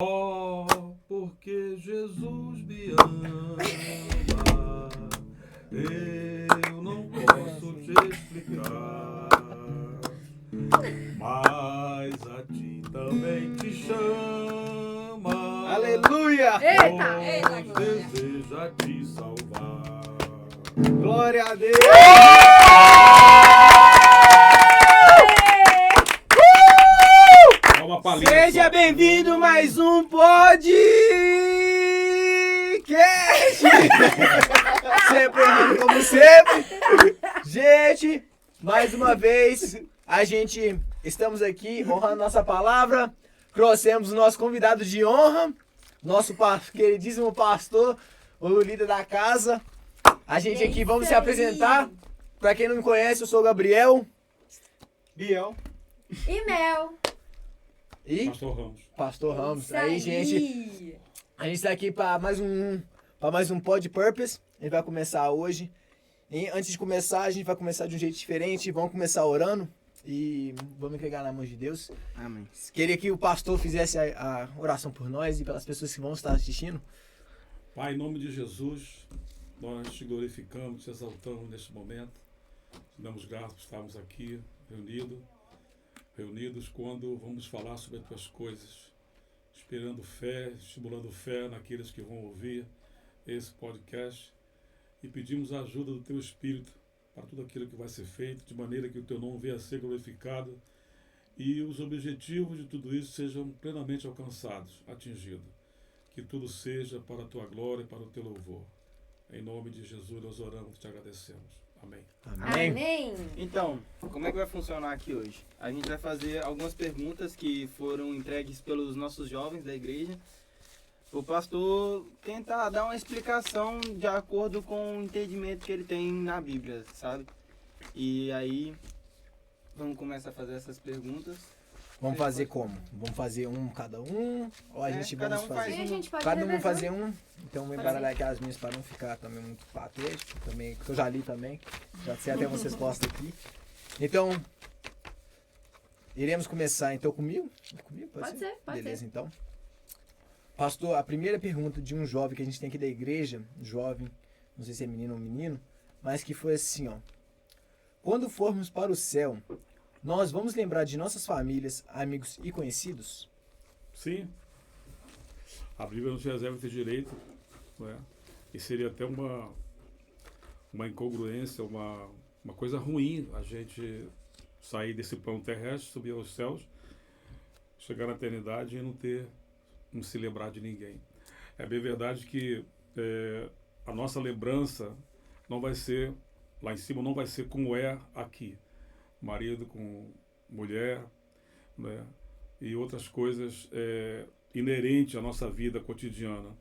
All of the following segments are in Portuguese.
Oh, porque Jesus me ama, eu não posso te explicar, mas a ti também te chama. Aleluia! Eita, Pois glória. deseja te salvar. Glória a Deus! Dá uma palhinha Seja só. bem-vindo a mais um podcast! Sempre errando como sempre. Gente, mais uma vez, estamos aqui honrando nossa palavra. Trouxemos o nosso convidado de honra, nosso queridíssimo pastor, o líder da casa. A gente aqui, vamos se apresentar. Pra quem não me conhece, eu sou o Gabriel. Biel. E Mel. Pastor E Ramos. Pastor Ramos. Isso Aí, gente, a gente tá aqui para mais um Pod Purpose. A gente vai começar hoje. E antes de começar, a gente vai começar de um jeito diferente. Vamos começar orando e vamos entregar na mão de Deus. Amém. Queria que o pastor fizesse a oração por nós e pelas pessoas que vão estar assistindo. Pai, em nome de Jesus, nós te glorificamos, te exaltamos neste momento. Te damos graças por estarmos aqui reunidos quando vamos falar sobre as tuas coisas, esperando fé, estimulando fé naqueles que vão ouvir esse podcast e pedimos a ajuda do teu Espírito para tudo aquilo que vai ser feito, de maneira que o teu nome venha a ser glorificado e os objetivos de tudo isso sejam plenamente alcançados, atingidos. Que tudo seja para a tua glória e para o teu louvor. Em nome de Jesus nós oramos e te agradecemos. Amém. Amém. Então, como é que vai funcionar aqui hoje? A gente vai fazer algumas perguntas que foram entregues pelos nossos jovens da igreja. O pastor tentar dar uma explicação de acordo com o entendimento que ele tem na Bíblia, sabe? E aí, vamos começar a fazer essas perguntas. Vamos fazer como? Vamos fazer cada um? Ou a gente cada vamos um faz fazer? E a gente pode Cada um revezando. fazer um. Então vou Pode embaralhar aqui as minhas para não ficar também muito patético. Também, que eu já li também. Já sei até umas respostas aqui. Então, iremos começar então comigo? Comigo? Pode ser, pode Beleza, ser. então. Pastor, a primeira pergunta de um jovem que a gente tem aqui da igreja, jovem, não sei se é menino ou menino, mas que foi assim, ó. Quando formos para o céu, nós vamos lembrar de nossas famílias, amigos e conhecidos? Sim, a Bíblia nos reserva esse direito, não é? E seria até uma incongruência, uma coisa ruim a gente sair desse plano terrestre, subir aos céus, chegar na eternidade e não se lembrar de ninguém. É bem verdade que a nossa lembrança não vai ser, lá em cima não vai ser como é aqui. Marido com mulher, né? E outras coisas inerentes à nossa vida cotidiana.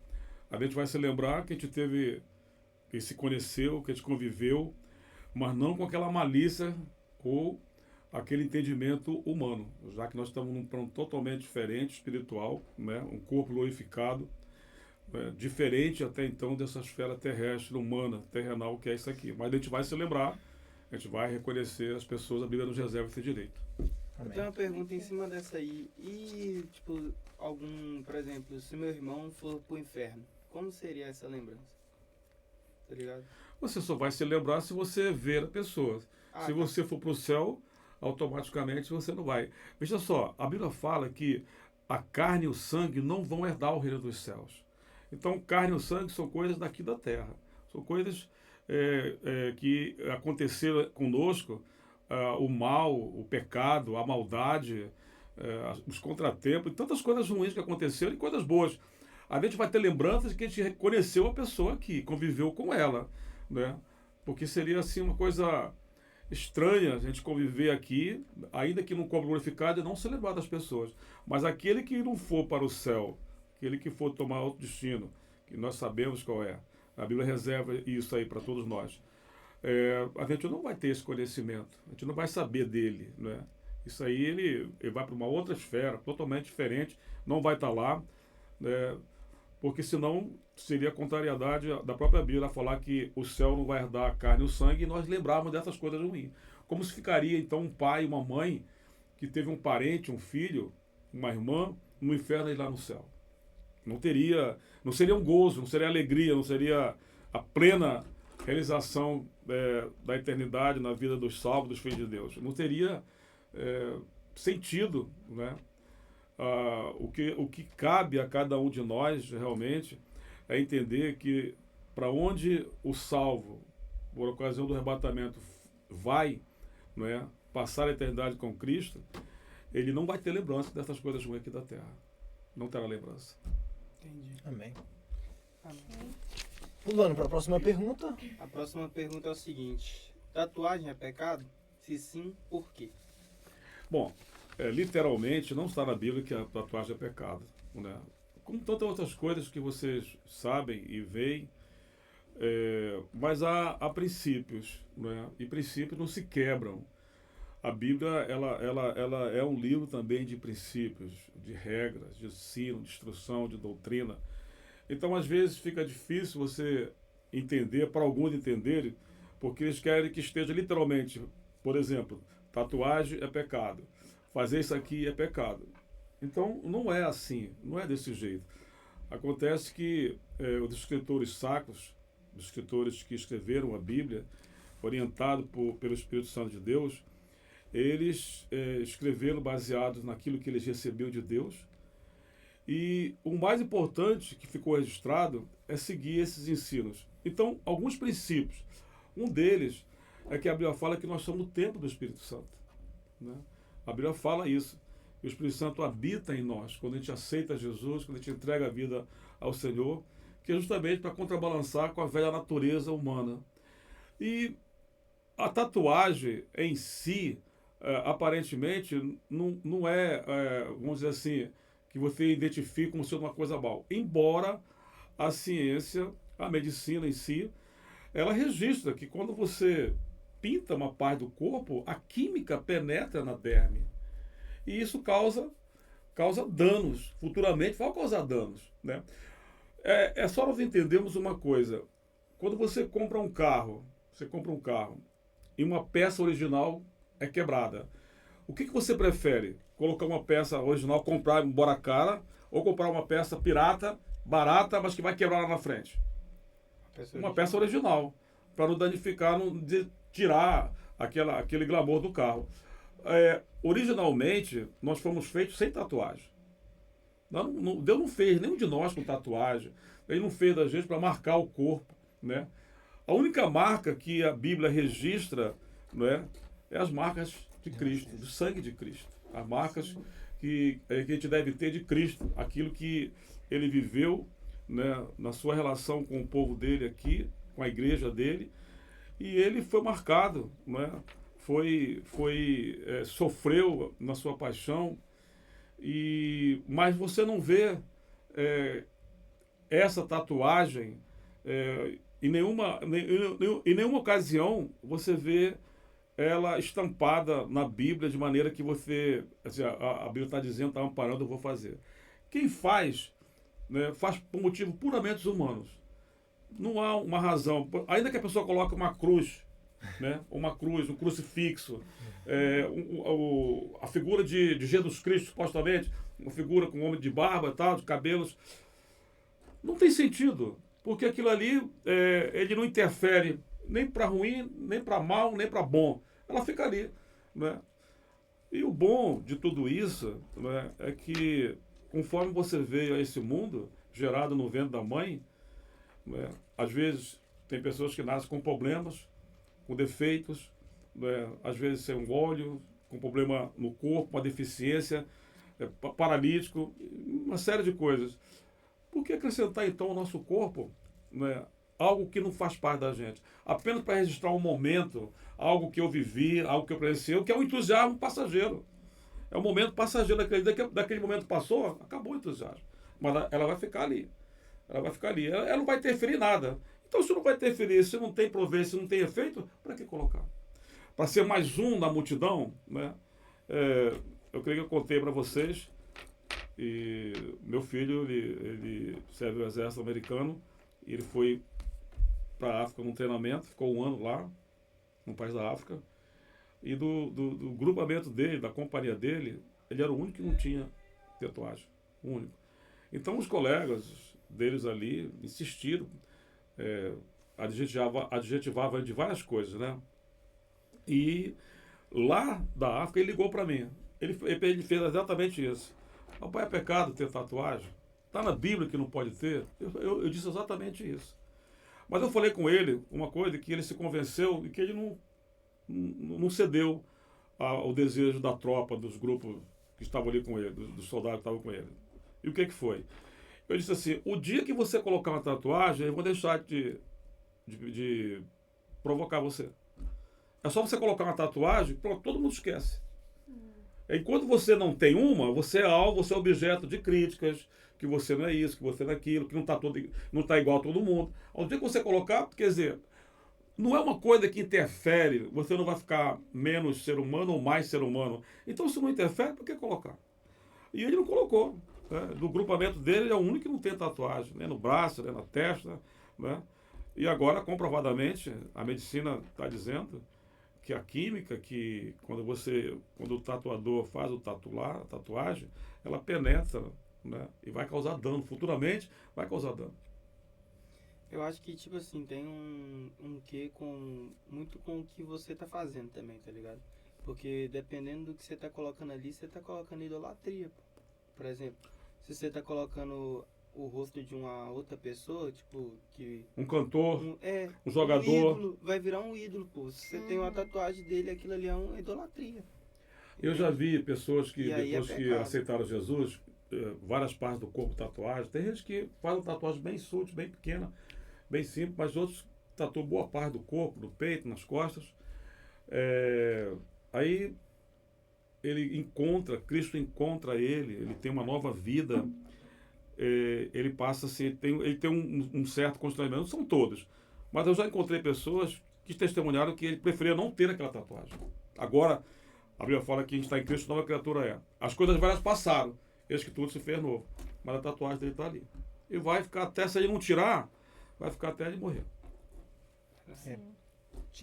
A gente vai se lembrar que a gente teve, que se conheceu, que a gente conviveu, mas não com aquela malícia ou aquele entendimento humano, já que nós estamos num plano totalmente diferente, espiritual, né? Um corpo glorificado, diferente até então dessa esfera terrestre, humana, terrenal, que é isso aqui. Mas a gente vai se lembrar, a gente vai reconhecer as pessoas, a Bíblia nos reserva esse direito. Eu tenho uma pergunta em cima dessa aí. E, tipo, por exemplo, se meu irmão for pro inferno, como seria essa lembrança? Tá ligado? Você só vai se lembrar se você ver a pessoa. Se você for para o céu, automaticamente você não vai. Veja só, a Bíblia fala que a carne e o sangue não vão herdar o reino dos céus. Então, carne e o sangue são coisas daqui da terra. São coisas que aconteceram conosco, o mal, o pecado, a maldade, os contratempos, e tantas coisas ruins que aconteceram e coisas boas. A gente vai ter lembranças que a gente reconheceu a pessoa aqui, conviveu com ela, né? Porque seria assim uma coisa estranha a gente conviver aqui, ainda que num corpo glorificado, e não se lembrar das pessoas. Mas aquele que não for para o céu, aquele que for tomar outro destino, que nós sabemos qual é, a Bíblia reserva isso aí para todos nós. A gente não vai ter esse conhecimento, a gente não vai saber dele, né? Isso aí ele vai para uma outra esfera, totalmente diferente, não vai estar lá, né? Porque senão seria a contrariedade da própria Bíblia falar que o céu não vai herdar a carne e o sangue, e nós lembrarmos dessas coisas ruins. Como se ficaria então um pai e uma mãe que teve um parente, um filho, uma irmã, no inferno e lá no céu? não seria um gozo, não seria alegria, não seria a plena realização da eternidade na vida dos salvos, dos filhos de Deus. Não teria sentido, né? O que cabe a cada um de nós realmente é entender que para onde o salvo, por ocasião do arrebatamento, vai, né, passar a eternidade com Cristo, ele não vai ter lembrança dessas coisas ruins aqui da terra. Não terá lembrança. Entendi. Amém. Amém. Pulando para a próxima pergunta. A próxima pergunta é o seguinte: tatuagem é pecado? Se sim, por quê? Bom, literalmente não está na Bíblia que a tatuagem é pecado, né? Como tantas outras coisas que vocês sabem e veem, mas há princípios, né? E princípios não se quebram. A Bíblia ela é um livro também de princípios, de regras, de ensino, de instrução, de doutrina. Então, às vezes, fica difícil você entender, para alguns entenderem, porque eles querem que esteja literalmente, por exemplo, tatuagem é pecado, fazer isso aqui é pecado. Então, não é assim, não é desse jeito. Acontece que os escritores sacros, os escritores que escreveram a Bíblia, orientados pelo Espírito Santo de Deus, eles escreveram baseados naquilo que eles receberam de Deus. E o mais importante que ficou registrado é seguir esses ensinos. Então, alguns princípios. Um deles é que a Bíblia fala que nós somos o templo do Espírito Santo, né? A Bíblia fala isso. O Espírito Santo habita em nós quando a gente aceita Jesus, quando a gente entrega a vida ao Senhor, que é justamente para contrabalançar com a velha natureza humana. E a tatuagem em si, aparentemente, não é, vamos dizer assim, que você identifica como sendo uma coisa mal. Embora a ciência, a medicina em si, ela registra que quando você pinta uma parte do corpo, a química penetra na derme. E isso causa danos. Futuramente vai causar danos, né? É só nós entendermos uma coisa. Quando você compra um carro e uma peça original é quebrada, o que você prefere? Colocar uma peça original, comprar embora cara, ou comprar uma peça pirata, barata, mas que vai quebrar lá na frente? Uma peça original, para não danificar, não tirar aquele glamour do carro. Originalmente, nós fomos feitos sem tatuagem. Deus não fez nenhum de nós com tatuagem. Ele não fez da gente para marcar o corpo, né? A única marca que a Bíblia registra, né, é as marcas de Cristo, do sangue de Cristo. As marcas que a gente deve ter de Cristo, aquilo que ele viveu, né, na sua relação com o povo dele aqui, com a igreja dele, e ele foi marcado, né, sofreu na sua paixão, mas você não vê essa tatuagem em nenhuma ocasião você vê ela estampada na Bíblia de maneira que você, assim, a Bíblia está dizendo, está amparando, eu vou fazer. Quem faz, né, faz por motivos puramente humanos. Não há uma razão, ainda que a pessoa coloque uma cruz, né, uma cruz, um crucifixo, a figura de Jesus Cristo, supostamente, uma figura com um homem de barba, tal, de cabelos, não tem sentido, porque aquilo ali, ele não interfere nem para ruim, nem para mal, nem para bom. Ela fica ali, né? E o bom de tudo isso, né, é que conforme você veio a esse mundo, gerado no ventre da mãe, né, às vezes tem pessoas que nascem com problemas, com defeitos, né, às vezes sem um olho, com problema no corpo, uma deficiência, paralítico, uma série de coisas. Por que acrescentar então ao nosso corpo, né, algo que não faz parte da gente? Apenas para registrar um momento, algo que eu vivi, algo que eu presenciei, que é um entusiasmo passageiro. É um momento passageiro daquele momento passou, acabou o entusiasmo. Mas ela vai ficar ali. Ela vai ficar ali. Ela não vai interferir em nada. Então, se não vai interferir, se não tem proveito, se não tem efeito, para que colocar? Para ser mais um na multidão, né? Eu creio que eu contei para vocês, e meu filho, ele serve o exército americano, e ele foi para a África num treinamento, ficou um ano lá, no país da África, e do grupamento dele, da companhia dele, ele era o único que não tinha tatuagem, o único. Então os colegas deles ali insistiram, adjetivavam de várias coisas, né? E lá da África ele ligou para mim. Ele fez exatamente isso. Rapaz, é pecado ter tatuagem? Está na Bíblia que não pode ter? Eu disse exatamente isso. Mas eu falei com ele uma coisa que ele se convenceu e que ele não cedeu ao desejo da tropa, dos grupos que estavam ali com ele, dos soldados que estavam com ele. E o que foi? Eu disse assim, o dia que você colocar uma tatuagem, eu vou deixar de provocar você. É só você colocar uma tatuagem, pronto, todo mundo esquece. Enquanto você não tem uma, você é alvo, você é objeto de críticas, que você não é isso, que você não é aquilo, que não está igual a todo mundo. Ao dia que você colocar, quer dizer, não é uma coisa que interfere, você não vai ficar menos ser humano ou mais ser humano. Então, se não interfere, por que colocar? E ele não colocou. Né? Do grupamento dele, ele é o único que não tem tatuagem, nem no braço, nem na testa. Né? E agora, comprovadamente, a medicina está dizendo que a química, que quando o tatuador faz a tatuagem, ela penetra, né? E vai causar dano. Futuramente, vai causar dano. Eu acho que, tipo assim, tem um quê muito com o que você tá fazendo também, tá ligado? Porque dependendo do que você tá colocando ali, você tá colocando idolatria, pô. Por exemplo, se você tá colocando o rosto de uma outra pessoa, tipo, que... Um cantor, um jogador... Um ídolo, vai virar um ídolo, pô. Se você tem uma tatuagem dele, aquilo ali é uma idolatria. Eu já vi pessoas que, E depois que aceitaram Jesus, várias partes do corpo tatuagem. Tem gente que faz uma tatuagem bem sutil, bem pequena, bem simples, mas outros tatuam boa parte do corpo, do peito, nas costas. Aí Cristo encontra ele tem uma nova vida, ele passa a ser, ele tem um certo constrangimento, não são todos, mas eu já encontrei pessoas que testemunharam que ele preferia não ter aquela tatuagem. Agora, a Bíblia fala que a gente está em Cristo, nova criatura é. As coisas velhas passaram, eis que tudo se fez novo, mas a tatuagem dele está ali. E vai ficar até, se ele não tirar, vai ficar até ele morrer.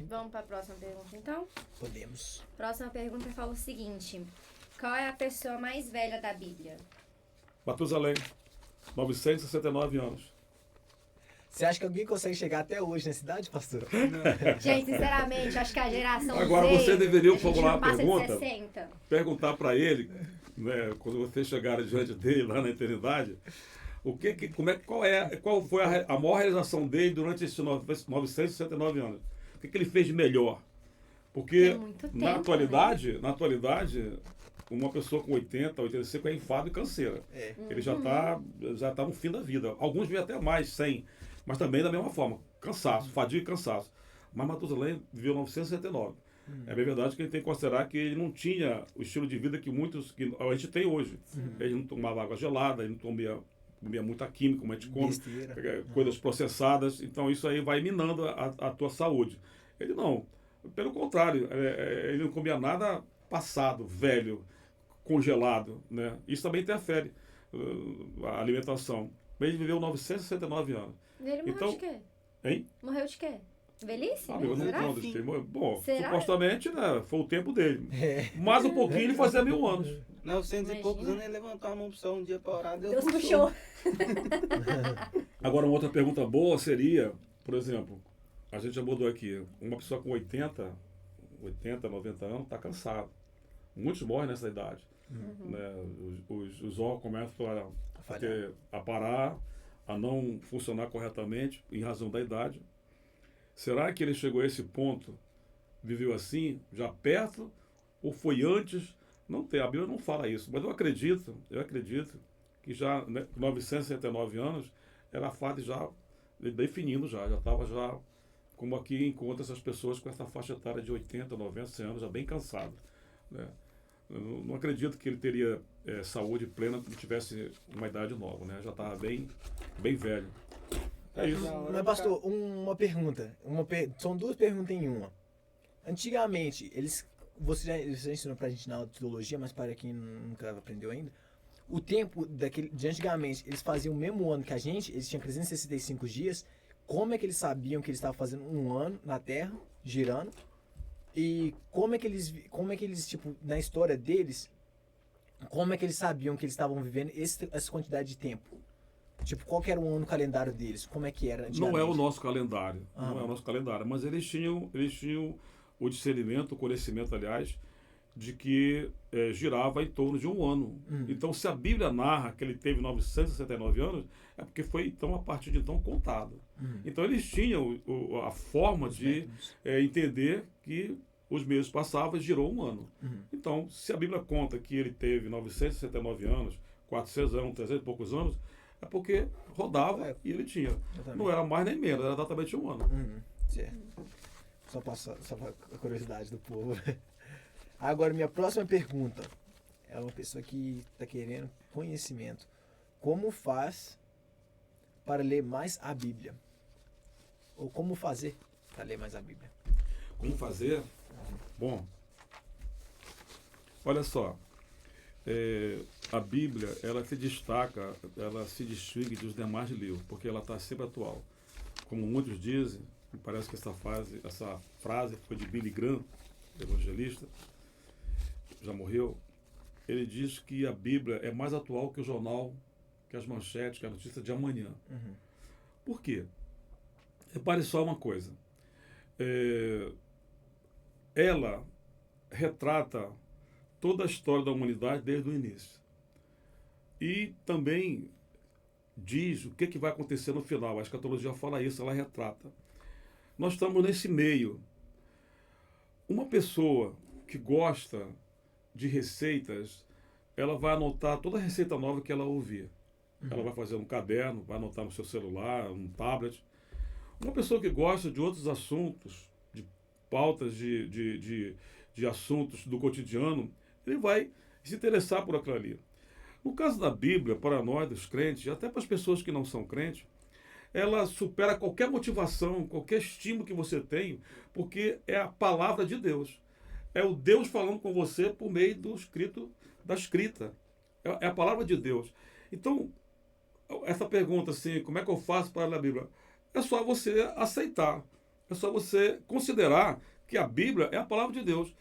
Vamos para a próxima pergunta, então? Podemos. Próxima pergunta fala o seguinte. Qual é a pessoa mais velha da Bíblia? Matusalém, 969 anos. Você acha que alguém consegue chegar até hoje na cidade, pastor? Gente, sinceramente, acho que a geração Agora, Z, você deveria a gente formular não uma passa de pergunta, 60. perguntar para ele, né, quando você chegar diante dele lá na eternidade, qual foi a maior realização dele durante esses 969 anos? O que ele fez de melhor? Porque Tem muito tempo, na atualidade, uma pessoa com 80, 85 é enfado e canseira. Ele já tá no fim da vida. Alguns vivem até mais, 100, mas também da mesma forma, cansaço, fadiga e cansaço. Mas Matusalém viveu 969. É bem verdade que a gente tem que considerar que ele não tinha o estilo de vida que a gente tem hoje. Ele não tomava água gelada, ele não comia muita química, como a gente come, coisas processadas. Então isso aí vai minando a tua saúde. Ele não. Pelo contrário, ele não comia nada passado, velho, congelado. Né? Isso também interfere a alimentação. Ele viveu 969 anos. Ele morreu de quê? Hein? Morreu de quê? Velhice? Eu não Será? lembro. Bom, Será? supostamente, né, foi o tempo dele. Mais um pouquinho ele fazia 1000 anos. 900 e poucos anos ele levantou a mão pro céu um dia para orar, Deus puxou. Agora, uma outra pergunta boa seria, por exemplo, a gente abordou aqui, uma pessoa com 80, 90 anos está cansado. Muitos morrem nessa idade. Né? Os órgãos começam a parar, a não funcionar corretamente em razão da idade. Será que ele chegou a esse ponto, viveu assim, já perto, ou foi antes? Não tem, a Bíblia não fala isso, mas eu acredito que já, né, com 969 anos, era a fase já definindo já estava já, como aqui encontra essas pessoas com essa faixa etária de 80, 90, 100 anos, já bem cansado. Né? Eu não acredito que ele teria saúde plena quando tivesse uma idade nova, né? Já estava bem velho. É isso. Mas, pastor, uma pergunta. São duas perguntas em uma. Antigamente, você já ensinou pra gente na aula de teologia, mas para quem nunca aprendeu ainda, o tempo de antigamente, eles faziam o mesmo ano que a gente, eles tinham 365 dias. Como é que eles sabiam que eles estavam fazendo um ano na Terra, girando? E como é que eles, tipo, na história deles, como é que eles sabiam que eles estavam vivendo essa quantidade de tempo? Tipo, qual que era o ano calendário deles? Como é que era antigamente? Não é o nosso calendário, não é o nosso calendário, mas eles tinham o discernimento, o conhecimento, aliás, de que girava em torno de um ano. Então, se a Bíblia narra que ele teve 969 anos, é porque foi, então, a partir de então, contado. Então, eles tinham a forma de entender que os meses passavam e girou um ano. Então, se a Bíblia conta que ele teve 969 anos, 400 anos, 300 e poucos anos, é porque rodava e ele tinha. Exatamente. Não era mais nem menos, era exatamente um ano. Certo. Só para a curiosidade do povo. Agora, minha próxima pergunta é uma pessoa que está querendo conhecimento. Como faz para ler mais a Bíblia? Ou como fazer para ler mais a Bíblia? Como fazer? Bom, olha só, a Bíblia, ela se destaca, ela se distingue dos demais livros, porque ela está sempre atual. Como muitos dizem, me parece que essa frase foi de Billy Graham, evangelista, já morreu. Ele diz que a Bíblia é mais atual que o jornal, que as manchetes, que a notícia de amanhã. Por quê? Repare só uma coisa. Ela retrata toda a história da humanidade desde o início. E também diz o que vai acontecer no final. A escatologia fala isso, ela retrata. Nós estamos nesse meio. Uma pessoa que gosta de receitas, ela vai anotar toda a receita nova que ela ouvir. Ela vai fazer um caderno, vai anotar no seu celular, um tablet. Uma pessoa que gosta de outros assuntos, de pautas de assuntos do cotidiano, ele vai se interessar por aquilo ali. No caso da Bíblia, para nós, dos crentes, e até para as pessoas que não são crentes, ela supera qualquer motivação, qualquer estímulo que você tem, porque é a palavra de Deus. É o Deus falando com você por meio da escrita. É a palavra de Deus. Então, essa pergunta assim, como é que eu faço para ler a Bíblia? É só você aceitar. É só você considerar que a Bíblia é a palavra de Deus.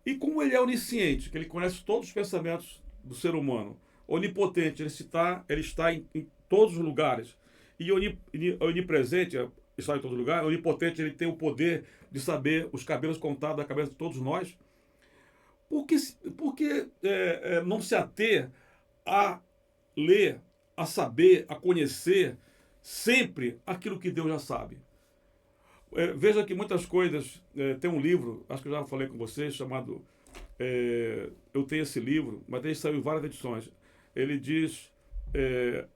E como ele é onisciente, que ele conhece todos os pensamentos do ser humano, onipotente, ele está em todos os lugares, e onipresente, está em todos os lugares, onipotente, ele tem o poder de saber os cabelos contados da cabeça de todos nós. Por que não se ater a ler, a saber, a conhecer sempre aquilo que Deus já sabe? Veja que muitas coisas, tem um livro, acho que eu já falei com vocês, chamado, eu tenho esse livro, mas ele saiu em várias edições. Ele diz,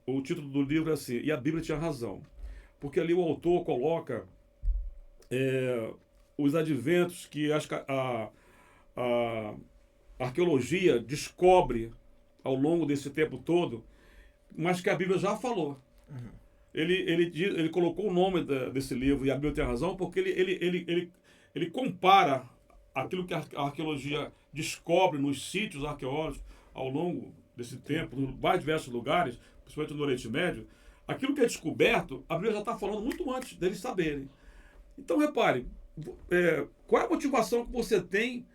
o título do livro é assim, e a Bíblia tinha razão. Porque ali o autor coloca os adventos que a arqueologia descobre ao longo desse tempo todo, mas que a Bíblia já falou. Ele colocou o nome desse livro, e a Bíblia tem razão, porque ele compara aquilo que a arqueologia descobre nos sítios arqueológicos ao longo desse tempo, em mais diversos lugares, principalmente no Oriente Médio. Aquilo que é descoberto, a Bíblia já está falando muito antes deles saberem. Então, repare, qual é a motivação que você tem,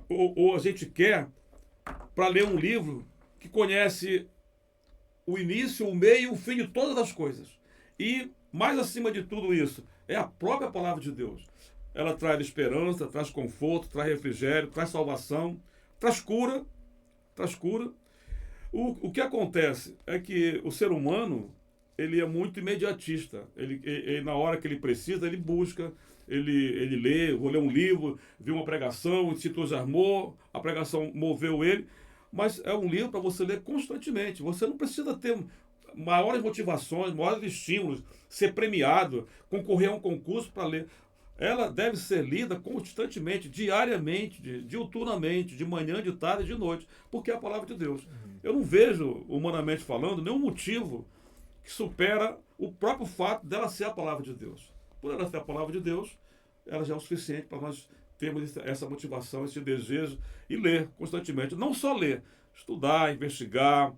ou a gente quer, para ler um livro que conhece o início, o meio e o fim de todas as coisas. E, mais acima de tudo isso, é a própria palavra de Deus. Ela traz esperança, traz conforto, traz refrigério, traz salvação, traz cura. O que acontece é que o ser humano, ele é muito imediatista. Ele, na hora que ele precisa, ele busca, ele lê, vou ler um livro, viu uma pregação, se entusiasmou, a pregação moveu ele. Mas é um livro para você ler constantemente. Você não precisa ter maiores motivações, maiores estímulos, ser premiado, concorrer a um concurso para ler. Ela deve ser lida constantemente, diariamente, diuturnamente, de manhã, de tarde e de noite, porque é a palavra de Deus. Eu não vejo, humanamente falando, nenhum motivo que supera o próprio fato dela ser a palavra de Deus. Por ela ser a palavra de Deus, ela já é o suficiente para nós termos essa motivação, esse desejo, e ler constantemente. Não só ler, estudar, investigar,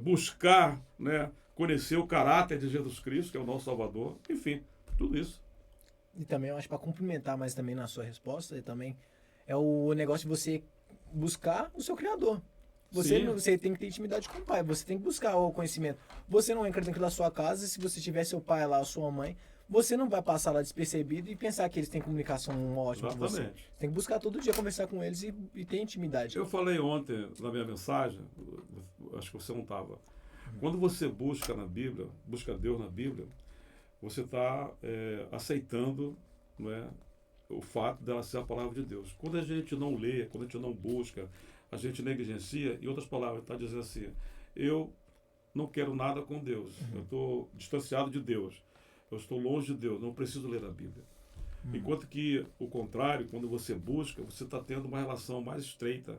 buscar, né, conhecer o caráter de Jesus Cristo, que é o nosso Salvador, enfim, tudo isso. E também, eu acho, para complementar mais também na sua resposta, também é o negócio de você buscar o seu Criador. Você, Sim. você tem que ter intimidade com o pai, você tem que buscar o conhecimento. Você não entra dentro da sua casa, se você tiver seu pai lá, sua mãe, você não vai passar lá despercebido e pensar que eles têm comunicação ótima com você. Exatamente. Tem que buscar todo dia conversar com eles e ter intimidade. Eu falei ontem na minha mensagem, acho que você não estava. Quando você busca na Bíblia, busca Deus na Bíblia, você está aceitando, não é, o fato dela ser a palavra de Deus. Quando a gente não lê, quando a gente não busca, a gente negligencia, em outras palavras, está dizendo assim, eu não quero nada com Deus, eu estou distanciado de Deus, eu estou longe de Deus, não preciso ler a Bíblia. Enquanto que, o contrário, quando você busca, você está tendo uma relação mais estreita,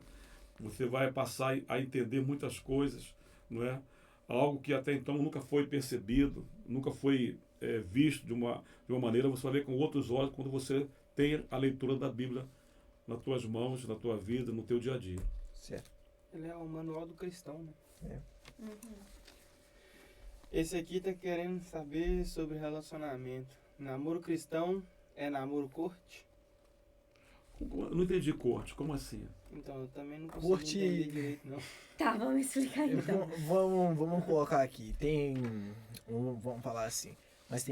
você vai passar a entender muitas coisas, não é? Algo que até então nunca foi percebido, nunca foi visto de uma maneira, você vai ver com outros olhos quando você tem a leitura da Bíblia nas tuas mãos, na tua vida, no teu dia a dia. Certo. Ele é o manual do cristão, né? Uhum. Esse aqui tá querendo saber sobre relacionamento. Namoro cristão é namoro corte? Eu não entendi corte, como assim? Então, eu também não consigo Corte- entender direito, não. Tá, vamos explicar então. Vamos colocar aqui. Vamos falar assim. Mas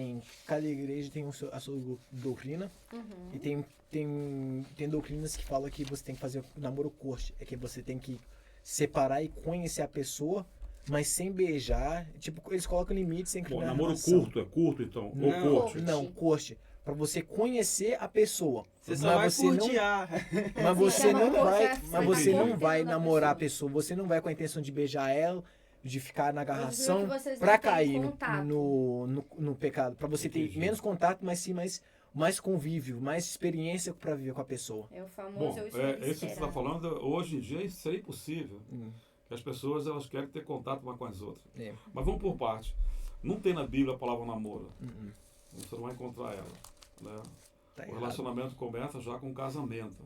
cada igreja tem a sua doutrina. Uhum. E tem doutrinas que falam que você tem que fazer namoro corte. É que você tem que separar e conhecer a pessoa, mas sem beijar. Tipo, eles colocam limites sem criar Bom, namoro relação. curto, é curto então? Não, Ou corte? Não, corte. Pra você conhecer a pessoa. Você só vai mas você não, curtear. mas você não Então, vai, você mas você vai não vai curtindo a namorar a pessoa. pessoa. Você não vai com a intenção de beijar ela, de ficar na agarração Inclusive que vocês não pra têm cair contato. no pecado. Pra você ter Entendi. menos contato, mas sim mais convívio, mais experiência pra viver com a pessoa. É o Bom, famoso eu isso que você está esperar. falando, hoje em dia isso é impossível. Que as pessoas elas querem ter contato uma com as outras. É. Mas vamos por parte. Não tem na Bíblia a palavra namoro. Uhum. Você não vai encontrar ela. Né? Tá O errado. relacionamento começa já com o casamento.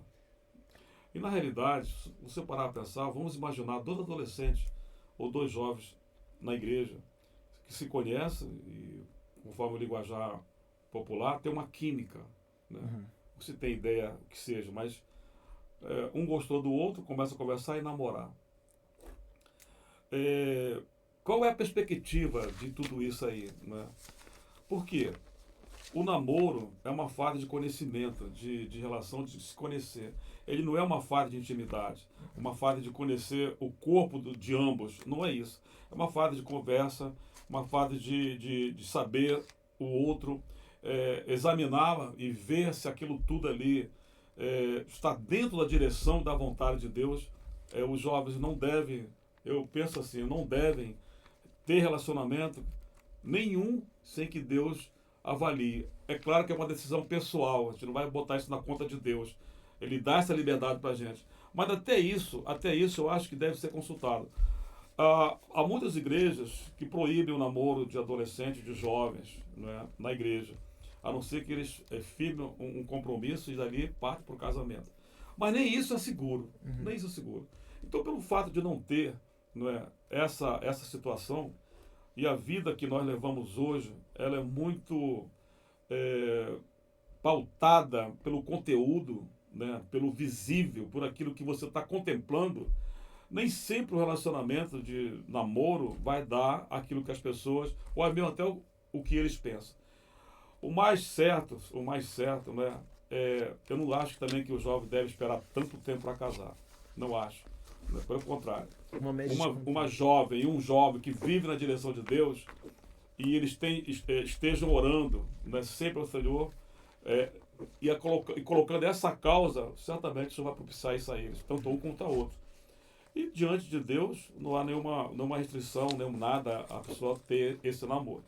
E na realidade, se você parar a pensar, vamos imaginar dois adolescentes ou dois jovens na igreja que se conhecem e, conforme o linguajar popular, tem uma química. Né? Uhum. Você tem ideia que seja, mas um gostou do outro, começa a conversar e namorar. Qual é a perspectiva de tudo isso aí? Né? Por quê? O namoro é uma fase de conhecimento, de relação, de se conhecer. Ele não é uma fase de intimidade, uma fase de conhecer o corpo de ambos. Não é isso. É uma fase de conversa, uma fase de saber o outro, examinar e ver se aquilo tudo ali está dentro da direção da vontade de Deus. Os jovens não devem, eu penso assim, não devem ter relacionamento nenhum sem que Deus avalie. É claro que é uma decisão pessoal, a gente não vai botar isso na conta de Deus. Ele dá essa liberdade para a gente. Mas até isso eu acho que deve ser consultado. Há muitas igrejas que proíbem o namoro de adolescentes, de jovens, né, na igreja. A não ser que eles firmem um compromisso e dali partem para o casamento. Mas nem isso é seguro. Nem isso é seguro. Então, pelo fato de não ter, não é, essa situação, e a vida que nós levamos hoje, ela é muito pautada pelo conteúdo, né, pelo visível, por aquilo que você está contemplando. Nem sempre o relacionamento de namoro vai dar aquilo que as pessoas, ou mesmo até o que eles pensam. O mais certo, né, eu não acho também que o jovem deve esperar tanto tempo para casar. Não acho. Né? Pelo contrário. Uma jovem e um jovem que vive na direção de Deus e eles estejam orando, né, sempre ao Senhor, e colocando essa causa, certamente isso vai propiciar isso a eles, tanto um quanto a outro. E diante de Deus não há nenhuma restrição, nenhum nada a pessoa ter esse namoro.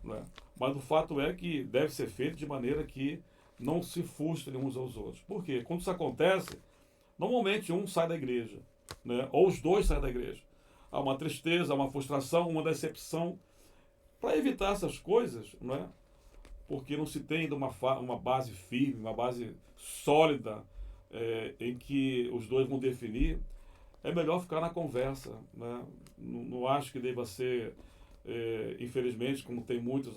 Né? Mas o fato é que deve ser feito de maneira que não se frustrem uns aos outros. Por quê? Quando isso acontece, normalmente um sai da igreja, né? Ou os dois saem da igreja. Há uma tristeza, há uma frustração, uma decepção. Para evitar essas coisas, né? Porque não se tem ainda uma base firme, uma base sólida, em que os dois vão definir, é melhor ficar na conversa. Né? Não acho que deva ser, infelizmente, como tem muitas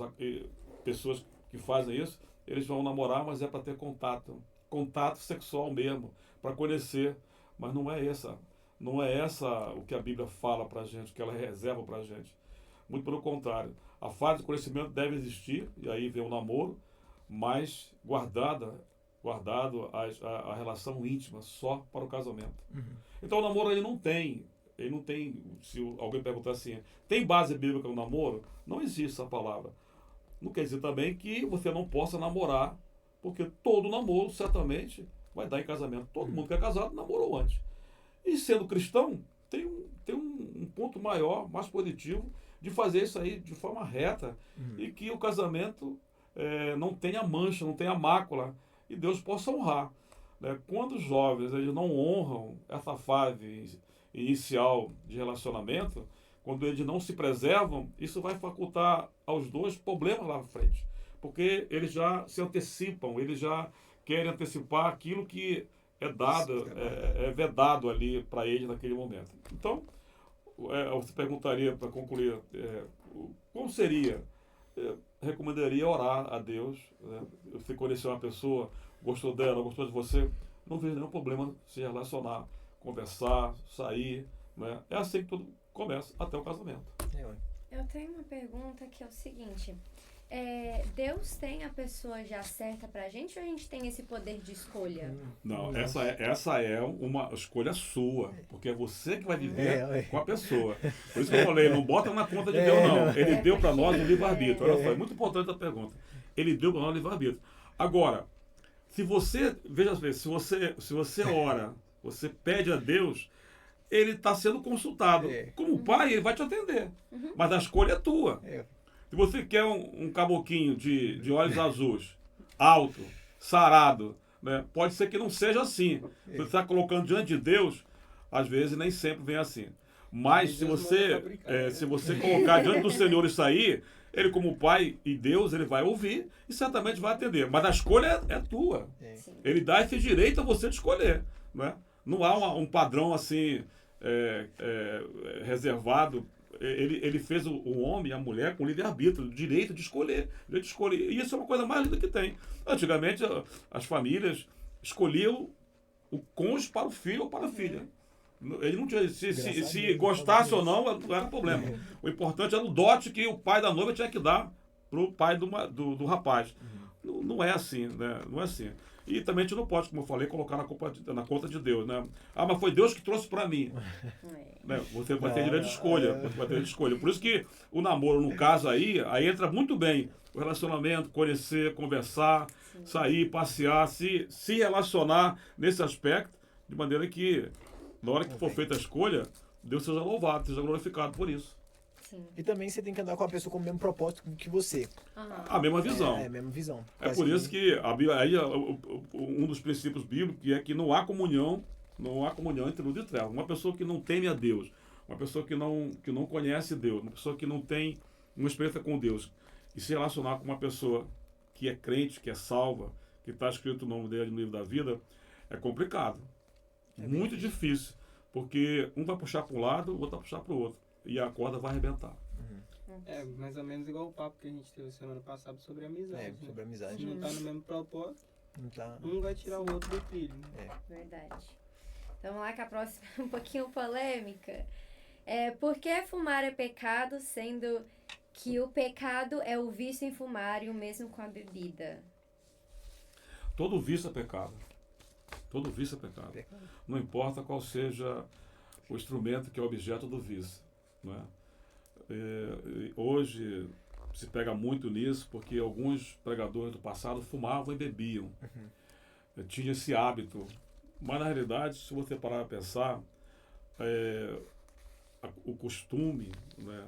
pessoas que fazem isso, eles vão namorar, mas é para ter contato sexual mesmo, para conhecer, mas não é essa. Não é essa o que a Bíblia fala para a gente, o que ela reserva para a gente. Muito pelo contrário. A fase de conhecimento deve existir, e aí vem o namoro, mas guardado a relação íntima só para o casamento. Então o namoro ele não tem, se alguém perguntar assim, tem base bíblica no namoro? Não existe essa palavra. Não quer dizer também que você não possa namorar, porque todo namoro certamente vai dar em casamento. Todo mundo que é casado namorou antes. E sendo cristão, tem um ponto maior, mais positivo, de fazer isso aí de forma reta e que o casamento não tenha mancha, não tenha mácula e Deus possa honrar. Né? Quando os jovens eles não honram essa fase inicial de relacionamento, quando eles não se preservam, isso vai facultar aos dois problemas lá na frente. Porque eles já se antecipam, eles já querem antecipar aquilo que é dado, é vedado ali para eles naquele momento. Então, você perguntaria, para concluir, como seria? Eu recomendaria orar a Deus. Né? Você conheceu uma pessoa, gostou dela, gostou de você, não vejo nenhum problema se relacionar, conversar, sair. Né? É assim que tudo começa, até o casamento. Eu tenho uma pergunta que é o seguinte. Deus tem a pessoa já certa pra gente ou a gente tem esse poder de escolha? Não, essa é uma escolha sua, porque é você que vai viver com a pessoa. Por isso que eu falei, não bota na conta de Deus, não. Ele deu para nós o livre-arbítrio. Olha só, é muito importante a pergunta. Ele deu para nós o livre-arbítrio. Agora, se você, veja bem, se você ora, você pede a Deus, ele está sendo consultado. Como pai, ele vai te atender. Mas a escolha é tua. Se você quer um caboquinho de olhos azuis, alto, sarado, né? Pode ser que não seja assim. Se você está colocando diante de Deus, às vezes nem sempre vem assim. Mas se você colocar diante do Senhor isso aí, ele como pai e Deus, ele vai ouvir e certamente vai atender. Mas a escolha é tua. Ele dá esse direito a você de escolher. Né? Não há um padrão assim reservado. Ele fez o homem e a mulher com livre-arbítrio, o direito de escolher. E isso é uma coisa mais linda que tem. Antigamente, as famílias escolhiam o cônjuge para o filho ou para a filha. Ele não tinha, se gostasse ou não era problema. O importante era o dote que o pai da noiva tinha que dar para o pai do rapaz. Não é assim, né? Não é assim. E também a gente não pode, como eu falei, colocar na conta de Deus, né? Ah, mas foi Deus que trouxe para mim. Né? Você vai ter direito de escolha. Você vai ter direito de escolha. Por isso que o namoro, no caso aí entra muito bem. O relacionamento, conhecer, conversar, sair, passear, se relacionar nesse aspecto, de maneira que, na hora que for feita a escolha, Deus seja louvado, seja glorificado por isso. Sim. E também você tem que andar com a pessoa com o mesmo propósito que você. A mesma visão. A mesma visão. É por isso que a Bíblia, aí, um dos princípios bíblicos é que não há comunhão entre luz e trevas. Uma pessoa que não teme a Deus, uma pessoa que não conhece Deus, uma pessoa que não tem uma experiência com Deus, e se relacionar com uma pessoa que é crente, que é salva, que está escrito o nome dele no livro da vida, é complicado. Muito difícil. Porque um vai puxar para um lado, o outro vai puxar para o outro. E a corda vai arrebentar. É mais ou menos igual o papo que a gente teve semana passada sobre amizade. Sobre amizade. Se não tá no mesmo propósito, Tá. um vai tirar o outro do trilho. Verdade. Então, vamos lá que a próxima é um pouquinho polêmica. Por que fumar é pecado, sendo que o pecado é o vício em fumar e o mesmo com a bebida? Todo vício é pecado. Todo vício é pecado. Não importa qual seja o instrumento que é objeto do vício. Não é? Hoje se pega muito nisso porque alguns pregadores do passado fumavam e bebiam. Tinha esse hábito. Mas na realidade, se você parar a pensar, o costume, né,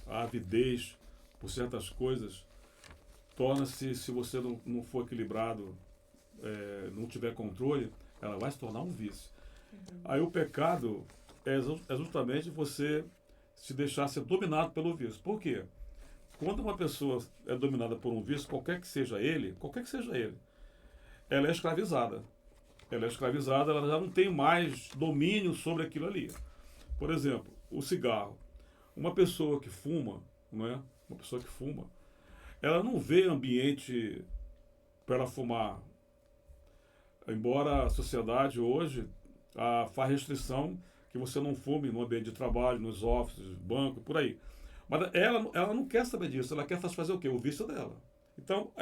a avidez por certas coisas, torna-se, se você não for equilibrado, não tiver controle, ela vai se tornar um vício. Aí o pecado é justamente você se deixar ser dominado pelo vício. Por quê? Quando uma pessoa é dominada por um vício, qualquer que seja ele, ela é escravizada. Ela já não tem mais domínio sobre aquilo ali. Por exemplo, o cigarro. Uma pessoa que fuma, não é? Uma pessoa que fuma, ela não vê ambiente para ela fumar. Embora a sociedade hoje faz restrição que você não fume no ambiente de trabalho, nos offices, banco, por aí. Mas ela não quer saber disso, ela quer fazer o quê? O vício dela. Então,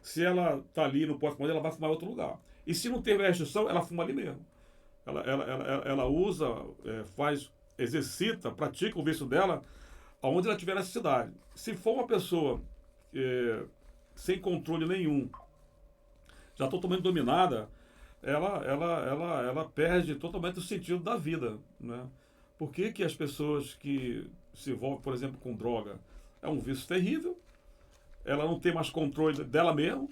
se ela está ali no posto, ela vai fumar em outro lugar. E se não teve restrição, ela fuma ali mesmo. Ela usa, exercita, pratica o vício dela aonde ela tiver necessidade. Se for uma pessoa sem controle nenhum, já totalmente dominada, ela perde totalmente o sentido da vida, né? Por que as pessoas que se envolvem, por exemplo, com droga, é um vício terrível, ela não tem mais controle dela mesma,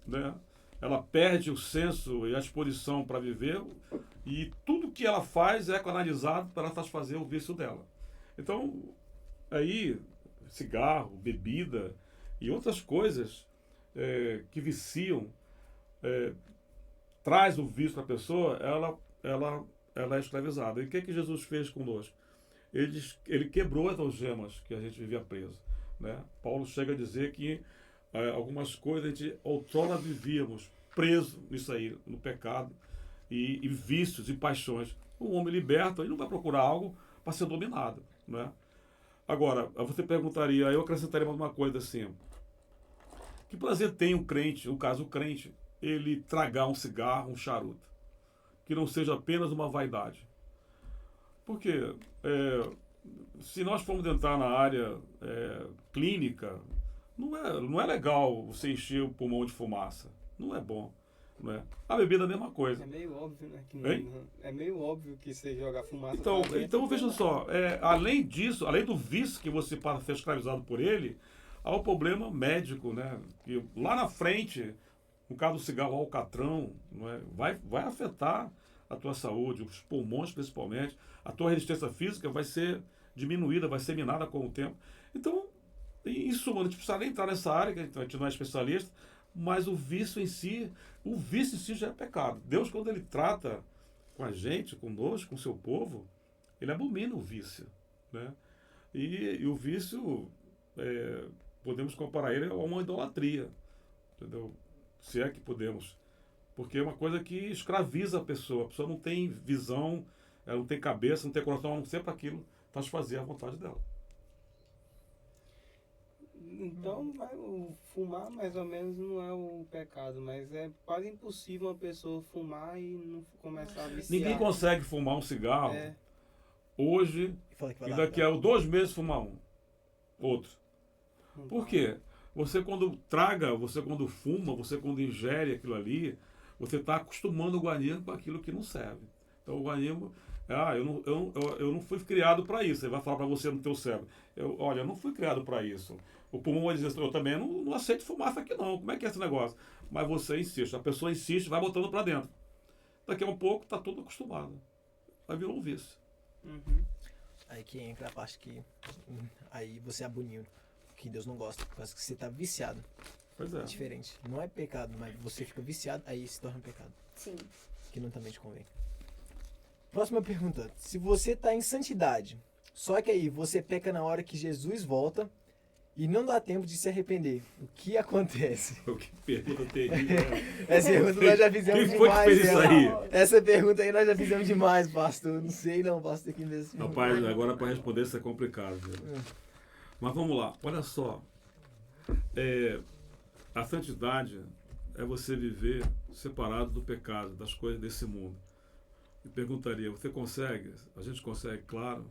né? Ela perde o senso e a disposição para viver, e tudo que ela faz é canalizado para ela satisfazer o vício dela. Então, aí, cigarro, bebida e outras coisas que viciam, traz o vício para a pessoa, ela é escravizada. E o que Jesus fez conosco? Ele quebrou as algemas que a gente vivia preso, né? Paulo chega a dizer que algumas coisas a gente outrora vivíamos preso nisso aí, no pecado, e vícios e paixões. O homem liberto, ele não vai procurar algo para ser dominado, né? Agora, você perguntaria, eu acrescentaria mais uma coisa assim: que prazer tem um crente, no caso o crente, ele tragar um cigarro, um charuto, que não seja apenas uma vaidade? Porque se nós formos entrar na área clínica, não é legal você encher o pulmão de fumaça. Não é bom. Não é? A bebida é a mesma coisa. É meio óbvio, né? É meio óbvio que você jogar fumaça. Então veja só, além disso, além do vício que você passa a ser escravizado por ele, há o problema médico, né? Que lá na frente, no caso do cigarro, o alcatrão, não é? vai afetar a tua saúde, os pulmões principalmente, a tua resistência física vai ser diminuída, vai ser minada com o tempo. Então, em suma, a gente precisa nem entrar nessa área, que a gente não é especialista, mas o vício em si já é pecado. Deus, quando ele trata com a gente, conosco, com o seu povo, ele abomina o vício, né? E o vício, podemos comparar ele a uma idolatria, entendeu? Se é que podemos. Porque é uma coisa que escraviza a pessoa não tem visão, ela não tem cabeça, não tem coração, a não ser para aquilo satisfazer a vontade dela. Então, o fumar mais ou menos não é o pecado, mas é quase impossível uma pessoa fumar e não começar a viciar. Ninguém consegue fumar um cigarro hoje e daqui a 2 meses fumar outro. Por quê? Você quando fuma, você quando ingere aquilo ali, você está acostumando o organismo com aquilo que não serve. Então o organismo, eu não fui criado para isso. Ele vai falar para você no teu cérebro: eu não fui criado para isso. O pulmão vai dizer: eu também não aceito fumaça aqui não. Como é que é esse negócio? Mas você insiste, a pessoa insiste, vai botando para dentro. Daqui a um pouco está tudo acostumado. Vai virar um vício. Uhum. Aí que entra a parte que aí você é abunindo, que Deus não gosta, parece que você está viciado. Pois é. É diferente. Não é pecado, mas você fica viciado, aí se torna um pecado. Sim. Que não também te convém. Próxima pergunta. Se você está em santidade, só que aí você peca na hora que Jesus volta e não dá tempo de se arrepender, o que acontece? Que pergunta terrível. Essa pergunta nós já fizemos Quem foi que demais. fez isso aí? Essa pergunta aí nós já fizemos demais, pastor. Não sei não, pastor, que mesmo. Rapaz, agora para responder isso é complicado. Viu? Mas vamos lá, olha só. A santidade é você viver separado do pecado, das coisas desse mundo. Eu perguntaria: você consegue? A gente consegue, claro.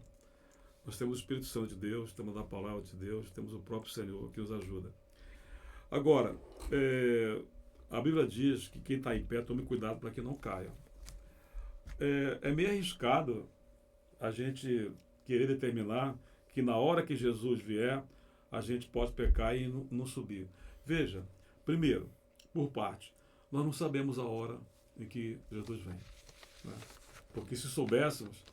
Nós temos o Espírito Santo de Deus, temos a palavra de Deus, temos o próprio Senhor que nos ajuda. Agora, a Bíblia diz que quem está em pé tome cuidado para que não caia. É meio arriscado a gente querer determinar que na hora que Jesus vier, a gente pode pecar e não subir. Veja, primeiro, por parte, nós não sabemos a hora em que Jesus vem, né? Porque se soubéssemos,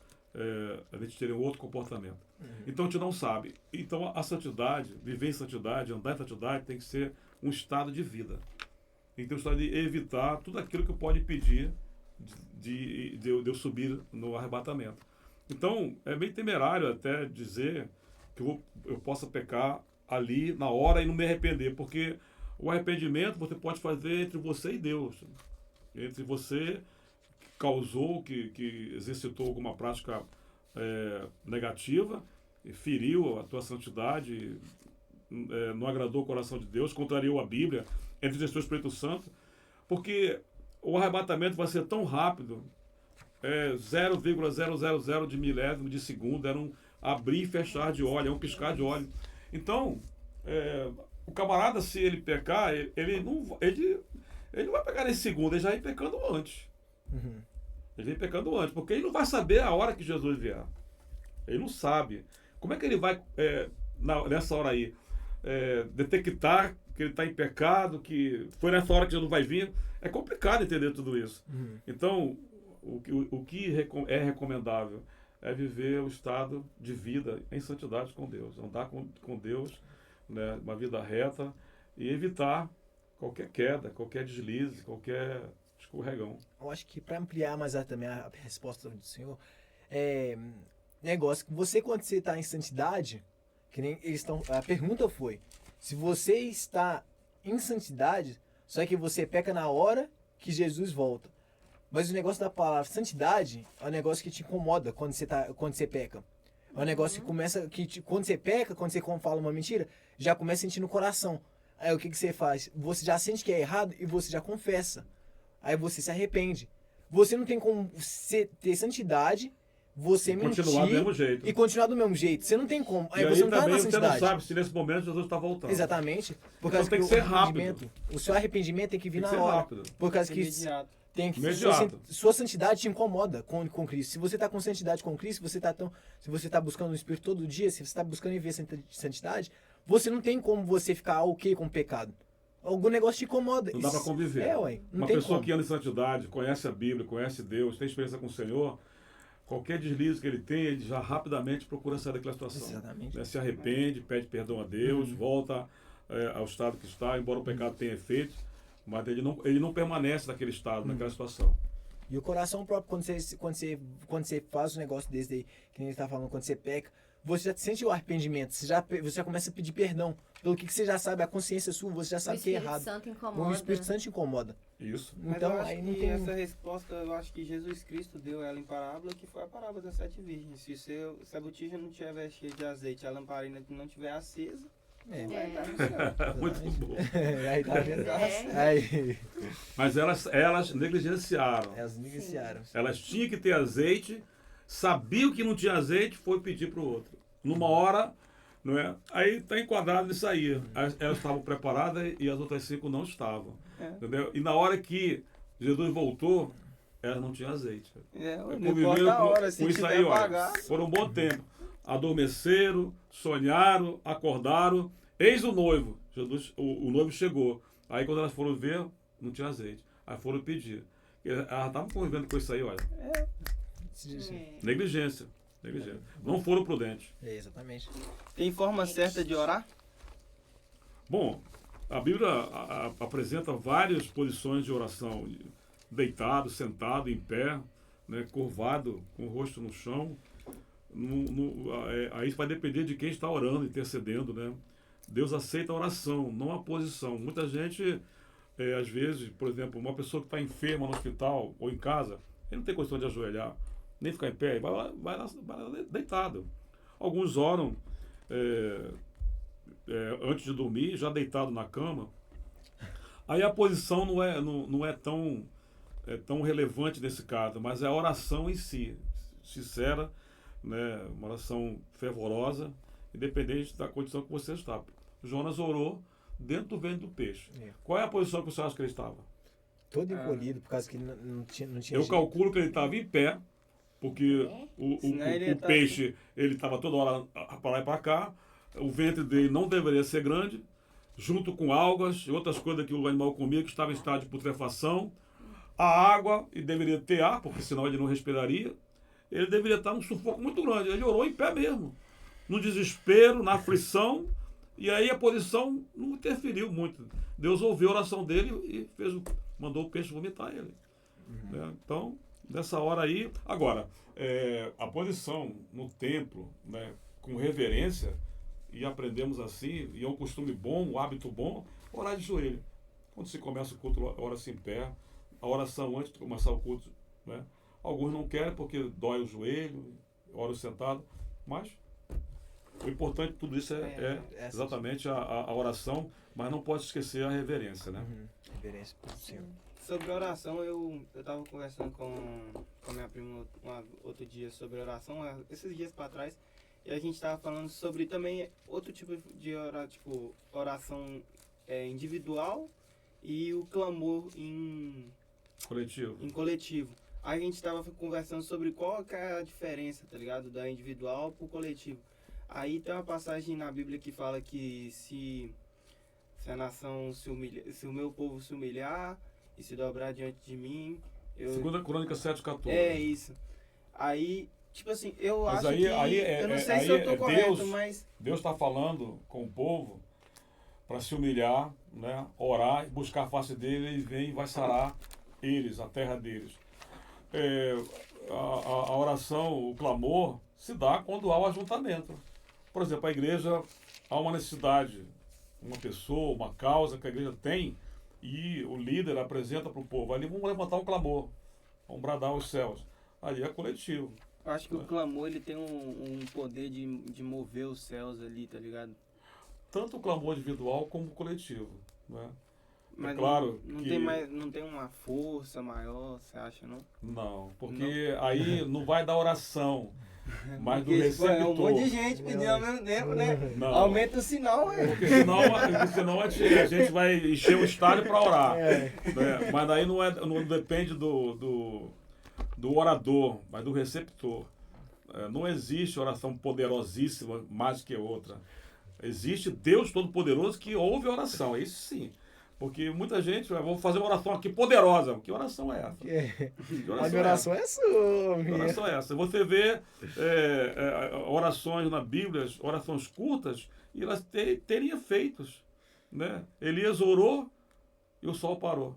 a gente teria um outro comportamento. Então a gente não sabe. Então a santidade, viver em santidade, andar em santidade, tem que ser um estado de vida. Tem que ter um estado de evitar tudo aquilo que pode impedir de eu subir no arrebatamento. Então é meio temerário até dizer que eu possa pecar ali na hora e não me arrepender, porque o arrependimento você pode fazer entre você e Deus, entre você causou, que exercitou alguma prática negativa, e feriu a tua santidade, não agradou o coração de Deus, contrariou a Bíblia, entristeceu o Espírito Santo, porque o arrebatamento vai ser tão rápido, 0,000 de milésimo de segundo, era um abrir e fechar de olho, é um piscar de olho. Então, o camarada, se ele pecar, ele não vai pecar nesse segundo, ele já vem pecando antes. Uhum. Ele vem pecando antes, porque ele não vai saber a hora que Jesus vier. Ele não sabe. Como é que ele vai, nessa hora aí, detectar que ele está em pecado, que foi nessa hora que Jesus vai vir? É complicado entender tudo isso. Uhum. Então, o que é recomendável é viver o estado de vida em santidade com Deus, andar com Deus, né, uma vida reta, e evitar qualquer queda, qualquer deslize, qualquer escorregão. Eu acho que para ampliar mais também a resposta do senhor, negócio que você, quando você está em santidade, que nem eles estão, a pergunta foi, se você está em santidade, só que você peca na hora que Jesus volta. Mas o negócio da palavra santidade é um negócio que te incomoda quando você peca. É um negócio que começa, quando você peca, quando você fala uma mentira, já começa a sentir no coração. Aí o que você faz? Você já sente que é errado e você já confessa. Aí você se arrepende. Você não tem como ter santidade, você mentir Continuar do mesmo jeito. e continuar do mesmo jeito. Você não tem como. Aí E você aí não tá na também você santidade. não sabe se nesse momento Jesus está voltando. Exatamente. Por causa tem que o ser rápido. arrependimento, o seu arrependimento tem que vir Tem que na ser hora. rápido. Por causa que Imediato. tem que Imediato. sua santidade te incomoda com Cristo. Se você está com santidade com Cristo, se você está buscando o Espírito todo dia, se você está buscando viver santidade, você não tem como você ficar ok com o pecado. Algum negócio te incomoda. Não dá para conviver. Não Uma tem pessoa como. que anda em santidade, conhece a Bíblia, conhece Deus, tem experiência com o Senhor, qualquer deslize que ele tem, ele já rapidamente procura sair daquela situação. Exatamente. Né? Se arrepende, pede perdão a Deus, volta ao estado que está, embora o pecado tenha efeito, mas ele não permanece naquele estado, naquela situação. E o coração próprio, quando você faz um negócio desse aí, que nem ele está falando, quando você peca, você já sente o arrependimento, você já começa a pedir perdão. Pelo que você já sabe, a consciência sua, você já sabe que é errado. O Espírito Santo incomoda. O Espírito Santo te incomoda. Isso. Mas Então, eu acho aí não que tem... essa resposta, eu acho que Jesus Cristo deu ela em parábola, que foi a parábola das 7 virgens. Se a botija não tiver cheia de azeite, a lamparina não tiver acesa, É. vai estar no céu. Muito bom. Aí tá vendo? É. Aí, Mas elas negligenciaram. elas iniciaram. Elas tinham que ter azeite, sabiam que não tinha azeite, foi pedir para o outro. Numa hora, não é? Aí está enquadrado nisso aí. Elas estavam preparadas e as outras 5 não estavam. Entendeu? E na hora que Jesus voltou, elas não tinham azeite. Não importa a hora, se com isso tiver aí, olha, apagado. por um bom tempo. Adormeceram, sonharam, acordaram. Eis o noivo. Jesus, o noivo chegou. Aí quando elas foram ver, não tinha azeite. Aí foram pedir. Elas estavam convivendo com isso aí, olha. Negligência. Não foram prudentes. É, exatamente. Tem forma certa de orar? Bom, a Bíblia apresenta várias posições de oração. Deitado, sentado, em pé, né, curvado, com o rosto no chão. Aí vai depender de quem está orando, intercedendo, né? Deus aceita a oração, não a posição. Muita gente, às vezes, por exemplo, uma pessoa que está enferma no hospital ou em casa, ele não tem questão de ajoelhar, nem ficar em pé, vai lá deitado. Alguns oram antes de dormir, já deitado na cama. Aí a posição não é tão relevante nesse caso, mas é a oração em si, sincera, né, uma oração fervorosa, independente da condição que você está. Jonas orou dentro do ventre do peixe. Qual é a posição que você acha que ele estava? Todo encolhido, por causa que não tinha Eu jeito. calculo que ele estava em pé, porque Senão ele o peixe ele estava toda hora para lá e para cá, o ventre dele não deveria ser grande, junto com algas e outras coisas que o animal comia, que estava em estado de putrefação. A água, e deveria ter ar, porque senão ele não respiraria. Ele deveria estar num sufoco muito grande. Ele orou em pé mesmo, no desespero, na aflição, e aí a posição não interferiu muito. Deus ouviu a oração dele e mandou o peixe vomitar ele. Né? Então, nessa hora aí... Agora, a posição no templo, né, com reverência, e aprendemos assim, e é um costume bom, um hábito bom, orar de joelho. Quando se começa o culto, ora-se em pé. A oração antes de começar o culto né? Alguns não querem porque dói o joelho, ora sentado, mas o importante de tudo isso é exatamente a oração, mas não pode esquecer a reverência, né? Reverência por Senhor. Sobre oração, eu tava conversando com minha prima outro dia sobre oração, esses dias para trás, e a gente tava falando sobre também outro tipo de oração individual e o clamor em coletivo. Aí a gente tava conversando sobre qual que é a diferença, tá ligado? Da individual pro coletivo. Aí tem uma passagem na Bíblia que fala que se a nação se o meu povo se humilhar e se dobrar diante de mim... Segunda Crônica 7:14. É isso. Aí, tipo assim, eu mas acho aí, que... eu não sei se eu tô correto, Deus, mas... Deus está falando com o povo para se humilhar, né? Orar, buscar a face dele, ele vem e vai sarar eles, a terra deles. A oração, o clamor, se dá quando há o ajuntamento. Por exemplo, a igreja, há uma necessidade, uma pessoa, uma causa que a igreja tem, e o líder apresenta para o povo. Ali vamos levantar um clamor, vamos bradar aos céus. Ali é coletivo. Eu acho que o clamor ele tem um poder de mover os céus ali, tá ligado? Tanto o clamor individual como o coletivo, né? Mas claro não tem uma força maior, você acha, não? Não, porque aí não vai dar oração, mas do Porque, receptor. é um monte de gente pedindo ao mesmo tempo, né? Não. Aumenta o sinal, Porque senão a gente vai encher o estádio para orar. Né? Mas daí não depende do orador, mas do receptor. Não existe oração poderosíssima mais que outra. Existe Deus Todo-Poderoso que ouve a oração, isso sim. Porque muita gente, vou fazer uma oração aqui poderosa. Que oração é essa? Que A minha oração é sua, Que oração é essa? Você vê orações na Bíblia, orações curtas, e elas teriam efeitos. Né? Elias orou e o sol parou.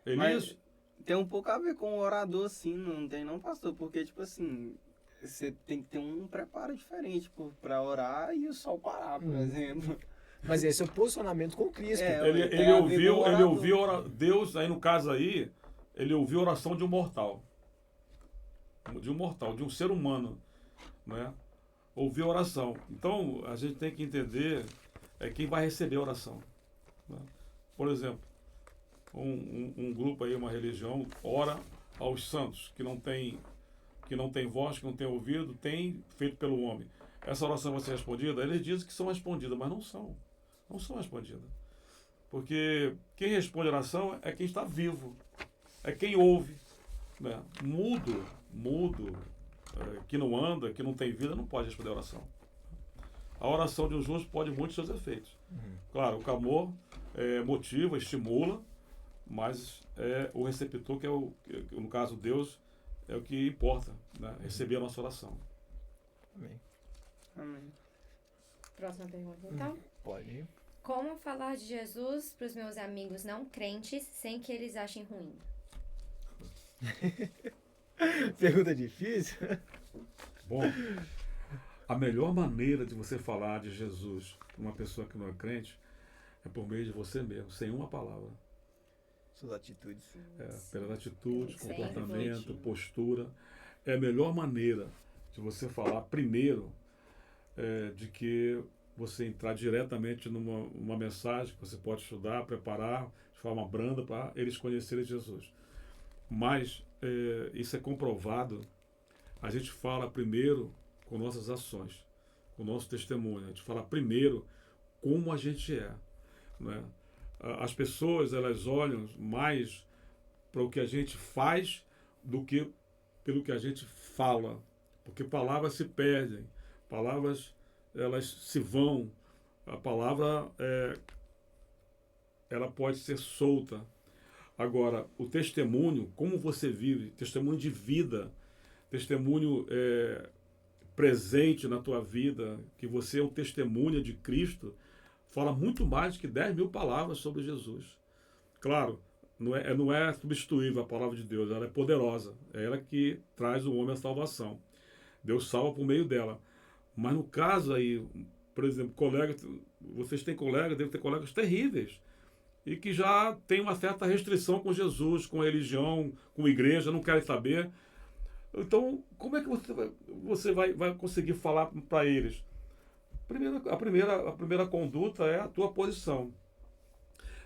Elias... Mas tem um pouco a ver com o orador, sim, não tem não, pastor? Porque, tipo assim, você tem que ter um preparo diferente para orar e o sol parar, por exemplo. Mas esse é o posicionamento com Cristo. Ele ouviu Deus, aí no caso aí, ele ouviu a oração de um mortal. De um ser humano. Né? Ouviu a oração. Então, a gente tem que entender quem vai receber a oração. Né? Por exemplo, um grupo aí, uma religião, ora aos santos, que não tem voz, que não tem ouvido, tem feito pelo homem. Essa oração vai ser respondida? Eles dizem que são respondidas, mas não são. Não são respondidas. Porque quem responde a oração é quem está vivo. É quem ouve. Né? Mudo, que não anda, que não tem vida, não pode responder a oração. A oração de um justo pode muitos seus efeitos. Claro, o clamor motiva, estimula, mas o receptor, que no caso Deus, é o que importa, né? Receber a nossa oração. Amém. Próxima pergunta, então. Pode ir. Como falar de Jesus para os meus amigos não crentes sem que eles achem ruim? Pergunta difícil. Bom, a melhor maneira de você falar de Jesus para uma pessoa que não é crente é por meio de você mesmo, sem uma palavra. Suas atitudes. Pela atitude, Sempre. comportamento, postura. É a melhor maneira de você falar primeiro de que você entrar diretamente numa mensagem que você pode estudar, preparar de forma branda para eles conhecerem Jesus. Mas isso é comprovado. A gente fala primeiro com nossas ações, com o nosso testemunho. A gente fala primeiro como a gente é. Né? As pessoas, elas olham mais para o que a gente faz do que pelo que a gente fala. Porque palavras se perdem, palavras elas se vão, a palavra ela pode ser solta. Agora, o testemunho, como você vive, testemunho de vida, testemunho presente na tua vida, que você é um testemunha de Cristo, fala muito mais do que 10.000 palavras sobre Jesus. Claro, não é substituível a palavra de Deus, ela é poderosa, é ela que traz o homem à salvação. Deus salva por meio dela. Mas no caso aí, por exemplo, vocês têm colegas, devem ter colegas terríveis. e que já tem uma certa restrição com Jesus, com religião, com igreja, não querem saber. Então, como é que você vai conseguir falar para eles? A primeira conduta é a tua posição.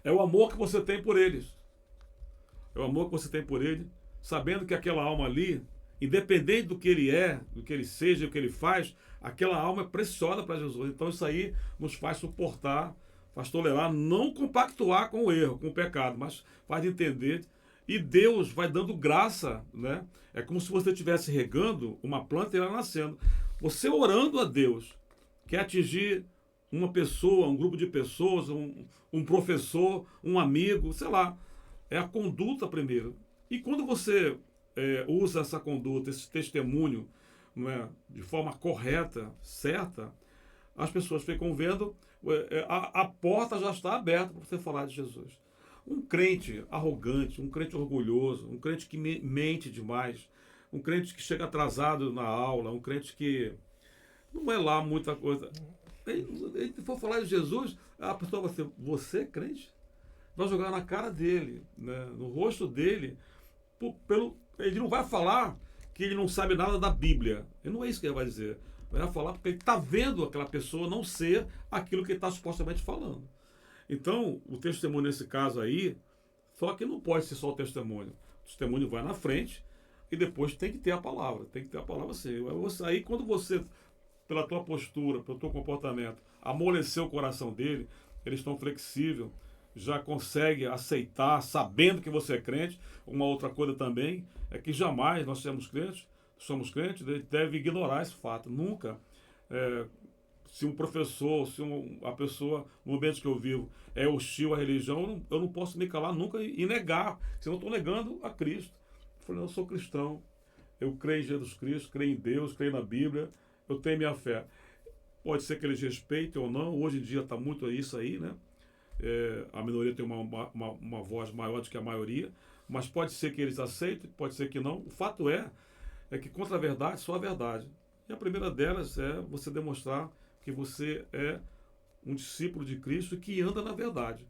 É o amor que você tem por eles. É o amor que você tem por ele, sabendo que aquela alma ali, independente do que ele é, do que ele seja, do que ele faz, aquela alma é preciosa para Jesus. Então isso aí nos faz suportar, faz tolerar, não compactuar com o erro, com o pecado, mas faz entender. E Deus vai dando graça, né? É como se você estivesse regando uma planta e ela nascendo. Você orando a Deus, quer atingir uma pessoa, um grupo de pessoas, um professor, um amigo, sei lá. É a conduta primeiro. E quando você usa essa conduta, esse testemunho, não é, de forma correta, certa, as pessoas ficam vendo, a porta já está aberta para você falar de Jesus. Um crente arrogante, um crente orgulhoso, um crente que mente demais, um crente que chega atrasado na aula, um crente que não é lá muita coisa. Ele for falar de Jesus, a pessoa vai ser, você é crente? Vai jogar na cara dele, né, no rosto dele, ele não vai falar que ele não sabe nada da Bíblia. E não é isso que ele vai dizer. Ele vai falar porque ele está vendo aquela pessoa não ser aquilo que ele está supostamente falando. Então, o testemunho nesse caso aí, só que não pode ser só o testemunho. O testemunho vai na frente e depois tem que ter a palavra. Tem que ter a palavra assim. Aí quando você, pela tua postura, pelo teu comportamento, amolecer o coração dele, eles estão flexíveis, já consegue aceitar, sabendo que você é crente. Uma outra coisa também é que jamais nós somos crentes, deve ignorar esse fato. Nunca. Se um professor, a pessoa, no ambiente que eu vivo, é hostil à religião, eu não posso me calar nunca e negar, senão eu estou negando a Cristo. Eu falei, eu sou cristão, eu creio em Jesus Cristo, creio em Deus, creio na Bíblia, eu tenho minha fé. Pode ser que eles respeitem ou não, hoje em dia está muito isso aí, né? A minoria tem uma voz maior do que a maioria, mas pode ser que eles aceitem, pode ser que não. O fato é que contra a verdade, só a verdade. E a primeira delas é você demonstrar que você é um discípulo de Cristo que anda na verdade,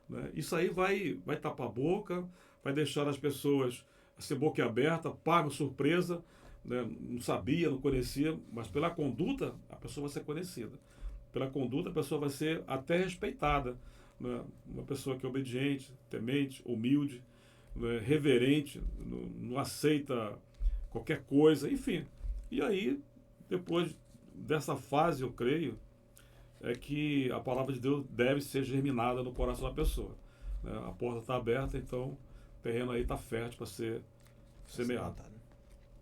né? Isso aí vai tapar a boca, vai deixar as pessoas assim, boca aberta, pagam surpresa, né? Não sabia, não conhecia, mas pela conduta a pessoa vai ser conhecida. Pela conduta a pessoa vai ser até respeitada. Né? Uma pessoa que é obediente, temente, humilde, né? Reverente, não aceita qualquer coisa, enfim. E aí, depois dessa fase, eu creio, é que a palavra de Deus deve ser germinada no coração da pessoa. Né? A porta está aberta, então o terreno aí está fértil para ser semeado.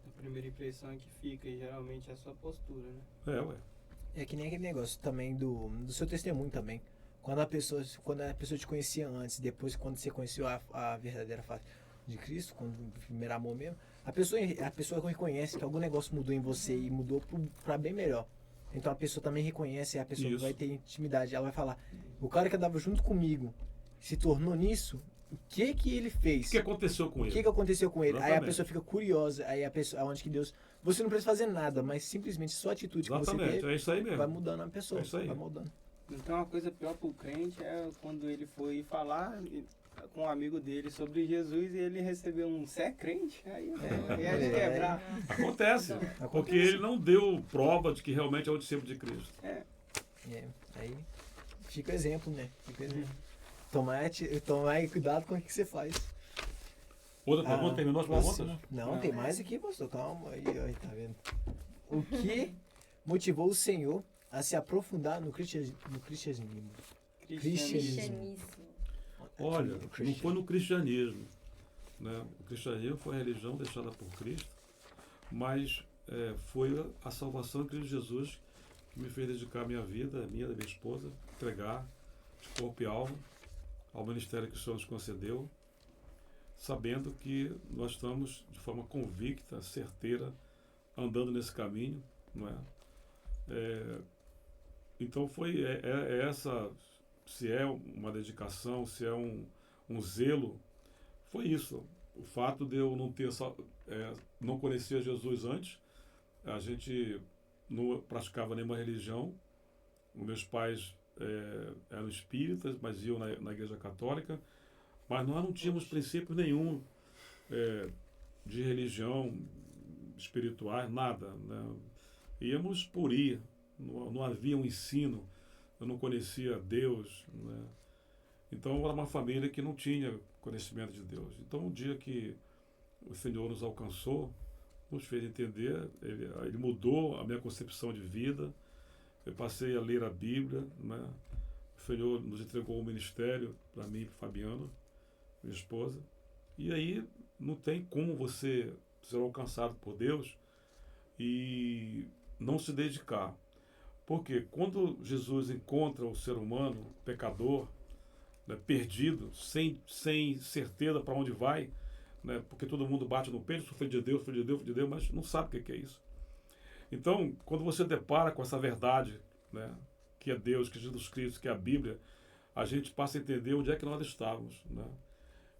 A primeira impressão que fica, e geralmente é a sua postura, né? Ué. É que nem aquele negócio também do seu testemunho também. Quando a pessoa te conhecia antes, depois quando você conheceu a verdadeira face de Cristo, quando o primeiro amor mesmo, a pessoa reconhece que algum negócio mudou em você e mudou para bem melhor. Então a pessoa também reconhece, a pessoa vai ter intimidade, ela vai falar, o cara que andava junto comigo se tornou nisso, o que ele fez? O que aconteceu com ele? O que aconteceu com ele? Exatamente. Aí a pessoa fica curiosa, aí a pessoa, onde que Deus, você não precisa fazer nada, mas simplesmente sua atitude que você teve, é isso aí mesmo. vai mudando a pessoa, É isso aí. vai mudando. Então, uma coisa pior para o crente é quando ele foi falar com um amigo dele sobre Jesus e ele recebeu um "Você é crente?" Aí é de quebrar. Acontece, porque ele não deu prova de que realmente é o discípulo de Cristo. Aí fica o exemplo, né? Fica o exemplo. Tomar cuidado com o que você faz. Outra pergunta, terminou as perguntas? Não, tem mais aqui, pastor. Calma aí, tá vendo? O que motivou o Senhor a se aprofundar no cristianismo? Cristianismo. Olha, não foi no cristianismo. Né? O cristianismo foi a religião deixada por Cristo, mas foi a salvação em Cristo Jesus que me fez dedicar a minha vida, a minha, da minha esposa, entregar de corpo e alma ao ministério que o Senhor nos concedeu, sabendo que nós estamos de forma convicta, certeira, andando nesse caminho, não é? Então foi essa, se é uma dedicação, se é um zelo, foi isso. O fato de eu não conhecer Jesus antes, a gente não praticava nenhuma religião, os meus pais eram espíritas, mas iam na igreja católica, mas nós não tínhamos princípio nenhum de religião espiritual, nada, né? Íamos por ir, não havia um ensino, eu não conhecia Deus, né? Então era uma família que não tinha conhecimento de Deus. Então um dia que o Senhor nos alcançou, nos fez entender, ele mudou a minha concepção de vida, eu passei a ler a Bíblia, né? O Senhor nos entregou um ministério para mim e para Fabiano, minha esposa, e aí não tem como você ser alcançado por Deus e não se dedicar. Porque quando Jesus encontra o ser humano, pecador, né, perdido, sem certeza para onde vai, né, porque todo mundo bate no peito, sou filho de Deus, filho de Deus, filho de Deus, mas não sabe o que é isso. Então, quando você depara com essa verdade, né, que é Deus, que é Jesus Cristo, que é a Bíblia, a gente passa a entender onde é que nós estamos, né?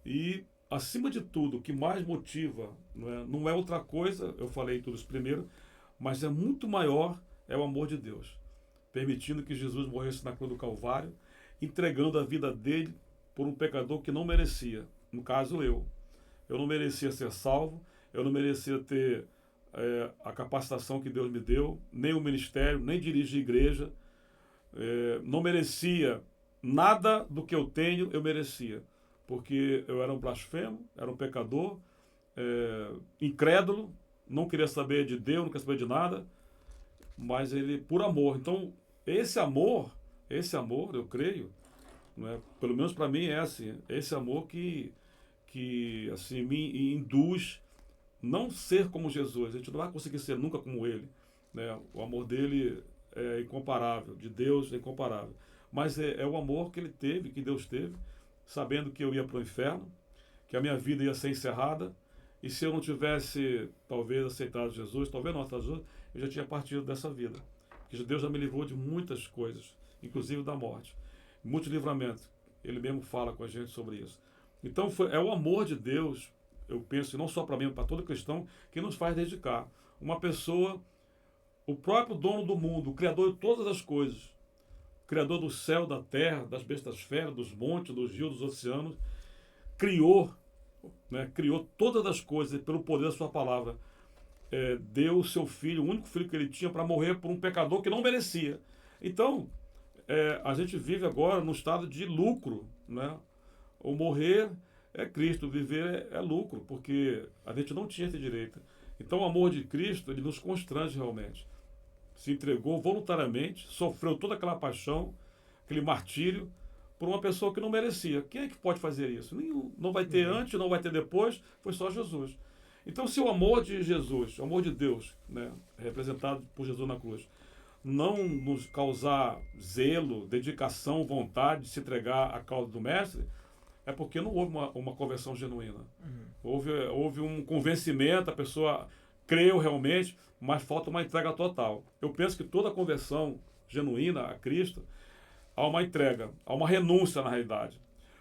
E, acima de tudo, o que mais motiva, não é outra coisa, eu falei tudo isso primeiro, mas é muito maior, é o amor de Deus, permitindo que Jesus morresse na cruz do Calvário, entregando a vida dele por um pecador que não merecia, no caso eu. Eu não merecia ser salvo, eu não merecia ter a capacitação que Deus me deu, nem o ministério, nem dirigir igreja, não merecia nada do que eu tenho, eu merecia, porque eu era um blasfemo, era um pecador, incrédulo, não queria saber de Deus, não queria saber de nada, mas ele, por amor. Então, esse amor, eu creio, né, pelo menos para mim é assim, esse amor que assim, me induz não ser como Jesus. A gente não vai conseguir ser nunca como ele, né? O amor dele é incomparável, de Deus é incomparável. Mas é o amor que ele teve, que Deus teve, sabendo que eu ia para o inferno, que a minha vida ia ser encerrada, e se eu não tivesse, talvez, aceitado Jesus, talvez não aceitado Jesus, eu já tinha partido dessa vida. Porque Deus já me livrou de muitas coisas, inclusive da morte. Muito livramento. Ele mesmo fala com a gente sobre isso. Então, é o amor de Deus, eu penso, não só para mim, mas para todo cristão, que nos faz dedicar. Uma pessoa, o próprio dono do mundo, o criador de todas as coisas, o criador do céu, da terra, das bestas feras, dos montes, dos rios, dos oceanos, criou todas as coisas pelo poder da sua palavra. Deu o seu filho, o único filho que ele tinha, para morrer por um pecador que não merecia. Então, a gente vive agora no estado de lucro, né? O morrer é Cristo, viver é lucro, porque a gente não tinha esse direito. Então o amor de Cristo, ele nos constrange realmente. Se entregou voluntariamente, sofreu toda aquela paixão, aquele martírio, por uma pessoa que não merecia. Quem é que pode fazer isso? Nenhum. Não vai ter antes, não vai ter depois, foi só Jesus. Então, se o amor de Jesus, o amor de Deus, né, representado por Jesus na cruz, não nos causar zelo, dedicação, vontade de se entregar à causa do Mestre, é porque não houve uma conversão genuína. Houve um convencimento, a pessoa creu realmente, mas falta uma entrega total. Eu penso que toda conversão genuína a Cristo, há uma entrega, há uma renúncia na realidade.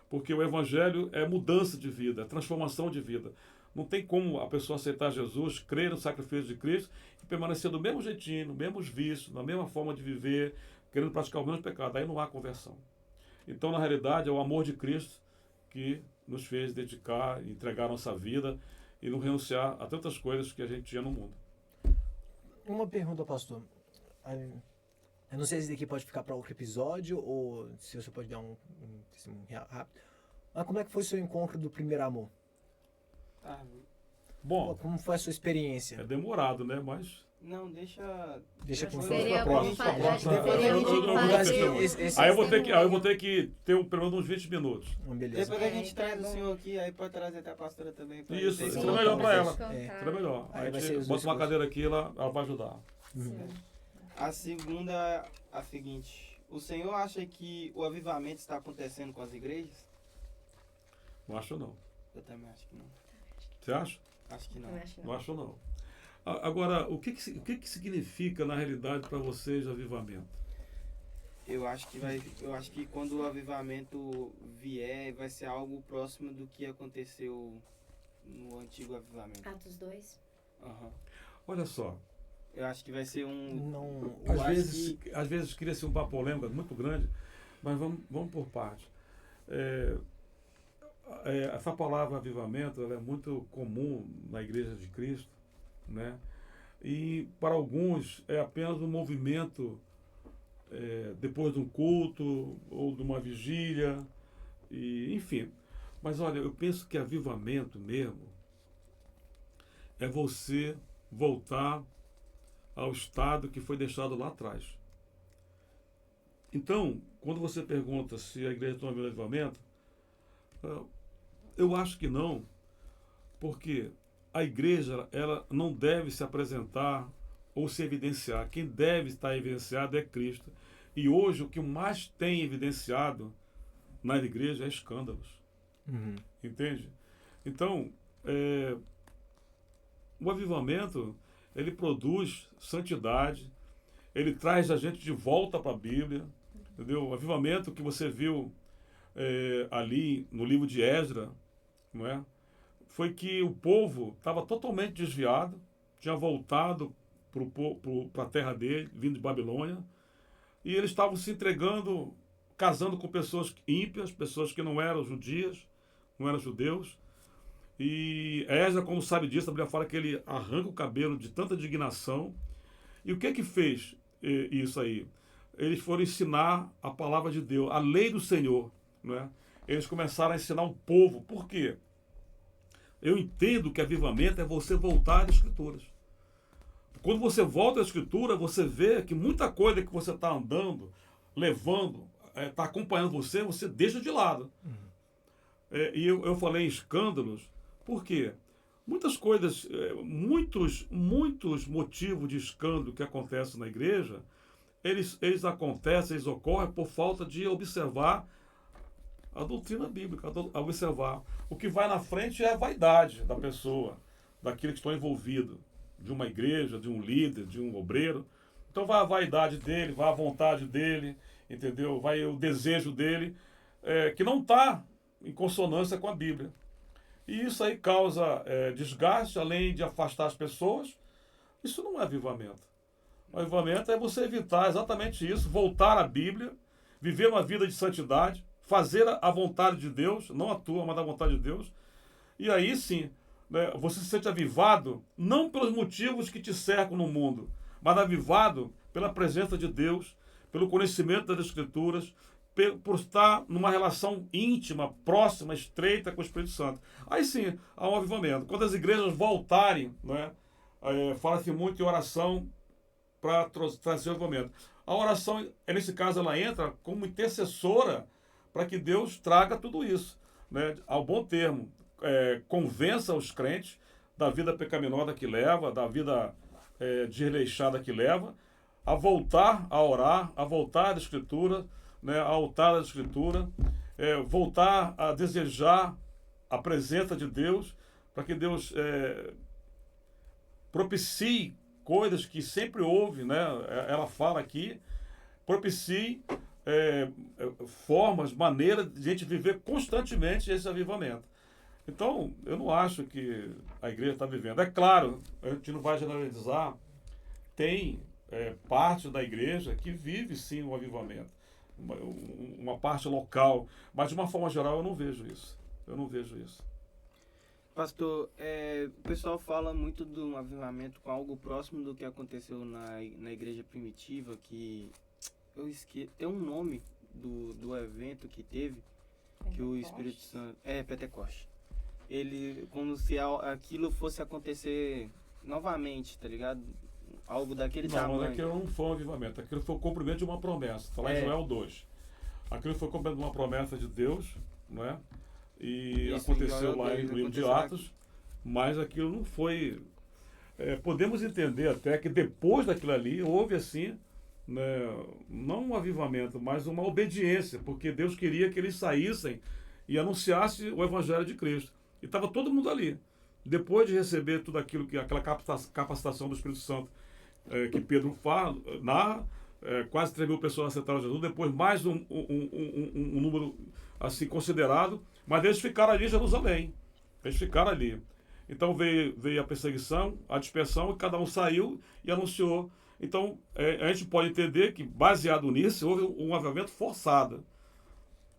Porque o Evangelho é mudança de vida, é transformação de vida. Não tem como a pessoa aceitar Jesus, crer no sacrifício de Cristo e permanecer do mesmo jeitinho, no mesmo vício, na mesma forma de viver, querendo praticar o mesmo pecado. Aí não há conversão. Então, na realidade, é o amor de Cristo que nos fez dedicar, entregar a nossa vida e não renunciar a tantas coisas que a gente tinha no mundo. Uma pergunta, pastor. Eu não sei se isso aqui pode ficar para outro episódio ou se você pode dar um testemunho rápido. Mas como é que foi o seu encontro do primeiro amor? Bom, como foi a sua experiência? é demorado, né? Mas... Não, deixa com Seria pra bom próxima. seria Aí eu vou ter que ter pelo menos uns 20 minutos. Beleza. Depois a gente traz o senhor aqui, aí pode trazer até a pastora também. Isso, isso será melhor para ela. Contar. Será melhor. Aí Aí vai a ser gente os bota uma dois cadeira aqui, ela vai ajudar. Sim. A segunda, a seguinte. O senhor acha que o avivamento está acontecendo com as igrejas? Não acho não. Eu também acho que não. Você acha? Acho que não. Eu acho que Não não. acho não. Agora, o que significa na realidade para vocês avivamento? Eu acho que quando o avivamento vier, vai ser algo próximo do que aconteceu no antigo avivamento. Atos 2. Aham. Olha só, Eu acho que vai ser um... Não, às vezes cria-se uma polêmica muito grande, Mas vamos por parte. Essa palavra avivamento, ela é muito comum na Igreja de Cristo, né? E para alguns é apenas um movimento depois de um culto ou de uma vigília, e, enfim. Mas olha, eu penso que avivamento mesmo é você voltar ao estado que foi deixado lá atrás. Então, quando você pergunta se a igreja está no avivamento, eu acho que não, porque a igreja ela não deve se apresentar ou se evidenciar. Quem deve estar evidenciado é Cristo. E hoje o que mais tem evidenciado na igreja é escândalos. Uhum. Entende? Então, o avivamento, ele produz santidade, ele traz a gente de volta para a Bíblia, entendeu? O avivamento que você viu ali no livro de Esdras, não é? Foi que o povo estava totalmente desviado, tinha voltado para a terra dele, vindo de Babilônia, e eles estavam se entregando, casando com pessoas ímpias, pessoas que não eram judias, não eram judeus. E Esdras, como sabe disso, a Bíblia fala que ele arranca o cabelo de tanta indignação. E o que fez isso aí? Eles foram ensinar a palavra de Deus, a lei do Senhor, né? Eles começaram a ensinar o povo. Por quê? Eu entendo que avivamento é você voltar às Escrituras. Quando você volta à Escritura, você vê que muita coisa que você está andando, levando, está acompanhando você deixa de lado. E eu falei em escândalos, por quê? Muitas coisas, muitos motivos de escândalo que acontecem na igreja, eles acontecem, eles ocorrem por falta de observar a doutrina bíblica, observar. O que vai na frente é a vaidade da pessoa, daquele que estão envolvido, de uma igreja, de um líder, de um obreiro. Então vai a vaidade dele, vai a vontade dele, entendeu? Vai o desejo dele, que não está em consonância com a Bíblia. E isso aí causa desgaste, além de afastar as pessoas. Isso não é avivamento. O avivamento é você evitar exatamente isso, voltar à Bíblia, viver uma vida de santidade, fazer a vontade de Deus, não a tua, mas a vontade de Deus. E aí sim, né, você se sente avivado, não pelos motivos que te cercam no mundo, mas avivado pela presença de Deus, pelo conhecimento das Escrituras, por estar numa relação íntima, próxima, estreita com o Espírito Santo. Aí sim, há um avivamento. Quando as igrejas voltarem, né, fala-se muito em oração para trazer o avivamento. A oração, nesse caso, ela entra como intercessora para que Deus traga tudo isso, né, ao bom termo. Convença os crentes da vida pecaminosa que leva, da vida desleixada que leva, a voltar a orar, a voltar à Escritura, né, ao altar da Escritura, voltar a desejar a presença de Deus, para que Deus propicie coisas que sempre houve, né? Ela fala aqui, propicie formas, maneiras de a gente viver constantemente esse avivamento. Então, eu não acho que a igreja está vivendo. É claro, a gente não vai generalizar, tem parte da igreja que vive sim o avivamento, uma parte local, mas de uma forma geral eu não vejo isso. Eu não vejo isso. Pastor, o pessoal fala muito do avivamento com algo próximo do que aconteceu na igreja primitiva, que eu esqueci, tem um nome do evento que teve, que o Espírito Santo... Pentecoste. Ele, como se aquilo fosse acontecer novamente, tá ligado? Algo daquele tamanho. Não, aquilo não foi um avivamento, aquilo foi o cumprimento de uma promessa. Está lá em Joel 2. Aquilo foi o cumprimento de uma promessa de Deus, não é? E isso, aconteceu lá no livro de Atos, mas aquilo não foi... podemos entender até que depois daquilo ali houve assim, né, não um avivamento, mas uma obediência, porque Deus queria que eles saíssem e anunciassem o Evangelho de Cristo. E estava todo mundo ali. Depois de receber tudo aquilo, aquela capacitação do Espírito Santo que Pedro fala, narra, quase 3.000 pessoas aceitaram Jesus, depois mais um número assim considerado, mas eles ficaram ali em Jerusalém. Eles ficaram ali. Então veio a perseguição, a dispersão, e cada um saiu e anunciou. Então a gente pode entender que, baseado nisso, houve um avivamento forçado.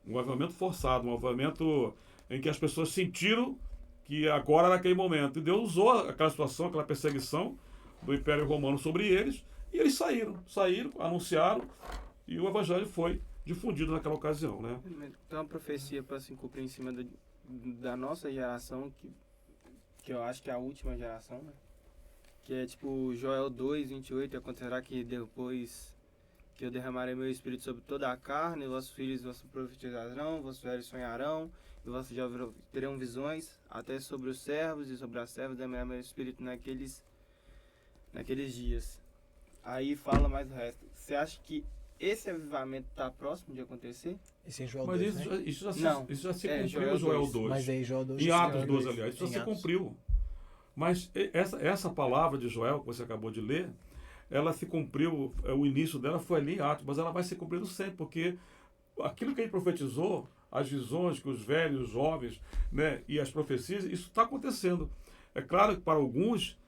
Um avivamento forçado, um avivamento em que as pessoas sentiram que agora era aquele momento. E Deus usou aquela situação, aquela perseguição do Império Romano sobre eles, e eles saíram, anunciaram, e o evangelho foi difundido naquela ocasião, né? Tem uma profecia para se cumprir em cima da nossa geração, que eu acho que é a última geração, né? Que é tipo Joel 2:28, acontecerá que depois que eu derramarei meu espírito sobre toda a carne, vossos filhos profetizarão, vossos velhos sonharão, e vossos jovens terão visões, até sobre os servos e sobre as servas derramarei meu espírito naqueles dias. Aí fala mais o resto. Você acha que esse avivamento está próximo de acontecer? Esse é Joel Mas 2, isso, né? isso já se É, cumpriu Joel em Joel 2. 2. Mas aí Joel 2. Em Atos Joel 2, 2, aliás, isso em já se Atos. cumpriu. Mas essa palavra de Joel, que você acabou de ler, ela se cumpriu, o início dela foi ali em Atos, mas ela vai ser cumprida sempre, porque aquilo que ele profetizou, as visões que os velhos, os jovens, né, e as profecias, isso está acontecendo. É claro que para alguns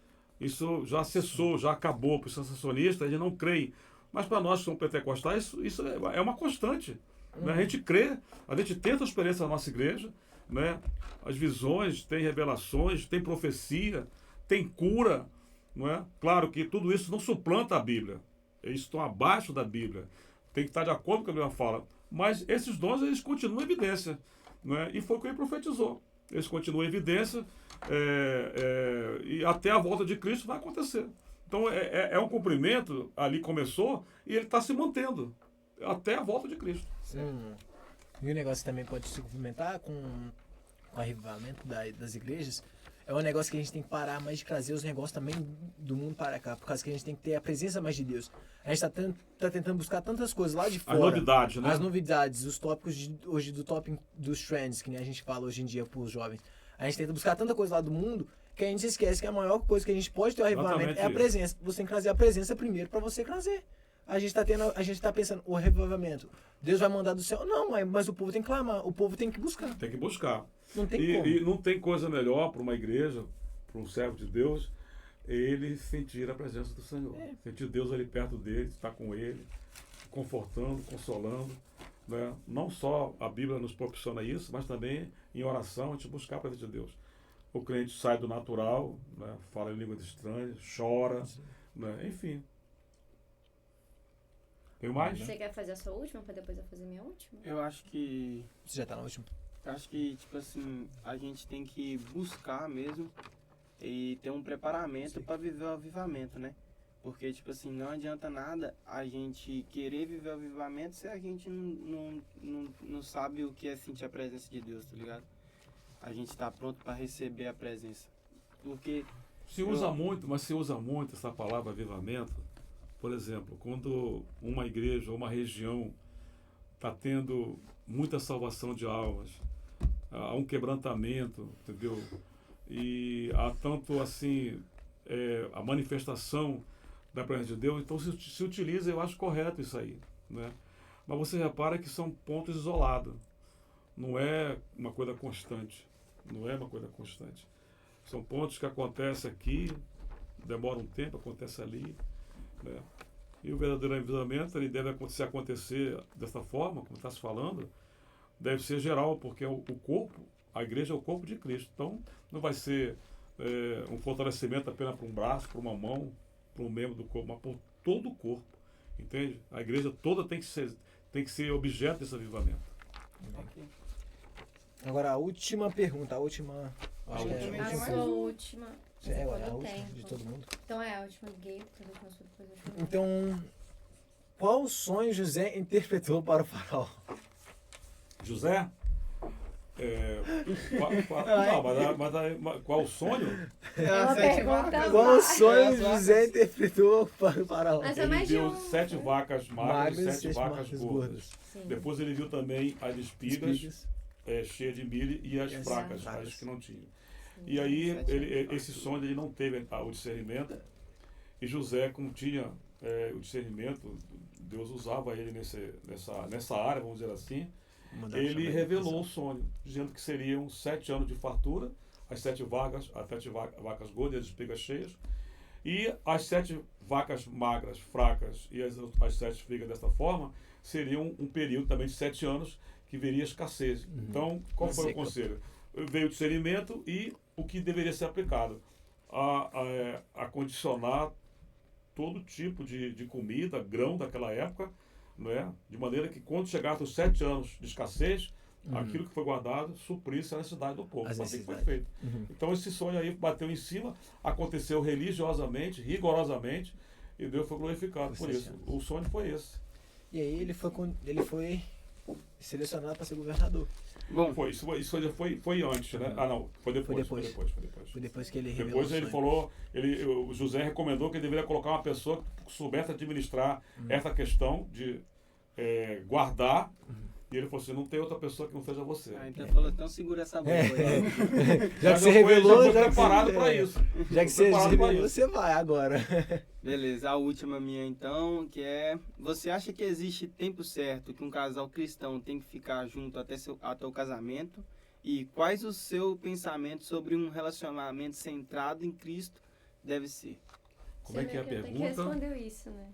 isso já cessou, já acabou, para os sensacionistas, eles não creem. Mas para nós que somos pentecostais, isso é uma constante. Né? A gente crê, a gente tenta a experiência da nossa igreja, né? As visões, tem revelações, tem profecia, tem cura. Não é? Claro que tudo isso não suplanta a Bíblia. Eles estão abaixo da Bíblia. Tem que estar de acordo com o que a Bíblia fala. Mas esses dons, eles continuam em evidência. Não é? E foi o que ele profetizou. Eles continuam em evidência e até a volta de Cristo vai acontecer. Então é um cumprimento, ali começou, e ele está se mantendo até a volta de Cristo. E o negócio também pode se complementar com o avivamento das igrejas. É um negócio que a gente tem que parar mais de trazer os negócios também do mundo para cá, por causa que a gente tem que ter a presença mais de Deus. A gente tá tentando buscar tantas coisas lá de fora. As novidades, né? As novidades, os tópicos hoje do top dos trends, que nem a gente fala hoje em dia para os jovens. A gente tenta buscar tanta coisa lá do mundo que a gente se esquece que a maior coisa que a gente pode ter o avivamento Exatamente é a presença. Você tem que trazer a presença primeiro para você trazer. A gente tá pensando, o revivamento, Deus vai mandar do céu. Não, mas o povo tem que clamar, o povo tem que buscar. Tem que buscar. Não tem como. E não tem coisa melhor para uma igreja, para um servo de Deus, ele sentir a presença do Senhor. Sentir Deus ali perto dele, estar com ele, confortando, consolando. Né? Não só a Bíblia nos proporciona isso, mas também em oração a gente buscar a presença de Deus. O crente sai do natural, né? Fala em línguas estranhas, chora, né? Enfim. Tem mais? Você quer fazer a sua última para depois eu fazer a minha última? Eu acho que... Você já tá na última? Acho que, tipo assim, a gente tem que buscar mesmo e ter um preparamento para viver o avivamento, né? Porque, tipo assim, não adianta nada a gente querer viver o avivamento se a gente não sabe o que é sentir a presença de Deus, tá ligado? A gente tá pronto para receber a presença. Porque... Se usa muito essa palavra avivamento. Por exemplo, quando uma igreja ou uma região está tendo muita salvação de almas, há um quebrantamento, entendeu? E há tanto assim a manifestação da presença de Deus, então se utiliza, eu acho correto isso aí, né? Mas você repara que são pontos isolados, não é uma coisa constante, São pontos que acontecem aqui, demora um tempo, acontece ali, né? E o verdadeiro avivamento, ele deve acontecer dessa forma, como está se falando, deve ser geral, porque o corpo, a igreja é o corpo de Cristo. Então, não vai ser um fortalecimento apenas para um braço, para uma mão, para um membro do corpo, mas por todo o corpo, entende? A igreja toda tem que ser objeto desse avivamento. Okay. Agora, a última pergunta, A sua última. A última de todo mundo. Então a última do Gabe, depois eu Então, qual sonho José interpretou para o faraó? José? Qual o sonho? Qual sonho José interpretou para o faraó? Mas é Ele mais de viu um. 7 vacas magras e 7 vacas gordas. Sim. Depois ele viu também as espigas cheias de milho e as fracas, as que não tinham. E aí esse sonho ele não teve o discernimento. E José, como tinha o discernimento, Deus usava ele nessa área, vamos dizer assim. Ele revelou o sonho, dizendo que seriam 7 anos de fartura, as 7 vacas gordas e as espigas cheias, e as 7 vacas magras, fracas, e as 7 espigas dessa forma, seriam um período também de 7 anos, que viria escassez. Então, qual foi o Seca. conselho? Veio o discernimento e o que deveria ser aplicado. A condicionar todo tipo de comida, grão daquela época, não é? De maneira que quando chegasse os 7 anos de escassez, aquilo que foi guardado suprisse a necessidade do povo. As Assim que foi necessidades. feito. Então esse sonho aí bateu em cima, aconteceu religiosamente, rigorosamente, e Deus foi glorificado por isso. O sonho foi esse. E aí ele foi selecionado para ser governador. Bom, Isso foi antes, né? Ah, não, foi depois. Foi depois. Foi Depois que ele revelou Depois o ele sonho. falou, o José recomendou que ele deveria colocar uma pessoa que soubesse administrar essa questão de guardar. E ele falou assim, não tem outra pessoa que não seja você. então falou, então segura essa bola aí. Já que você já revelou, foi já que preparado você- para isso. Já que você Preparado pra revelou, isso. você vai agora. Beleza, a última minha então, que é: você acha que existe tempo certo que um casal cristão tem que ficar junto até o casamento? E quais o seu pensamento sobre um relacionamento centrado em Cristo deve ser? Como é que é a Você meio que pergunta? respondeu isso, né?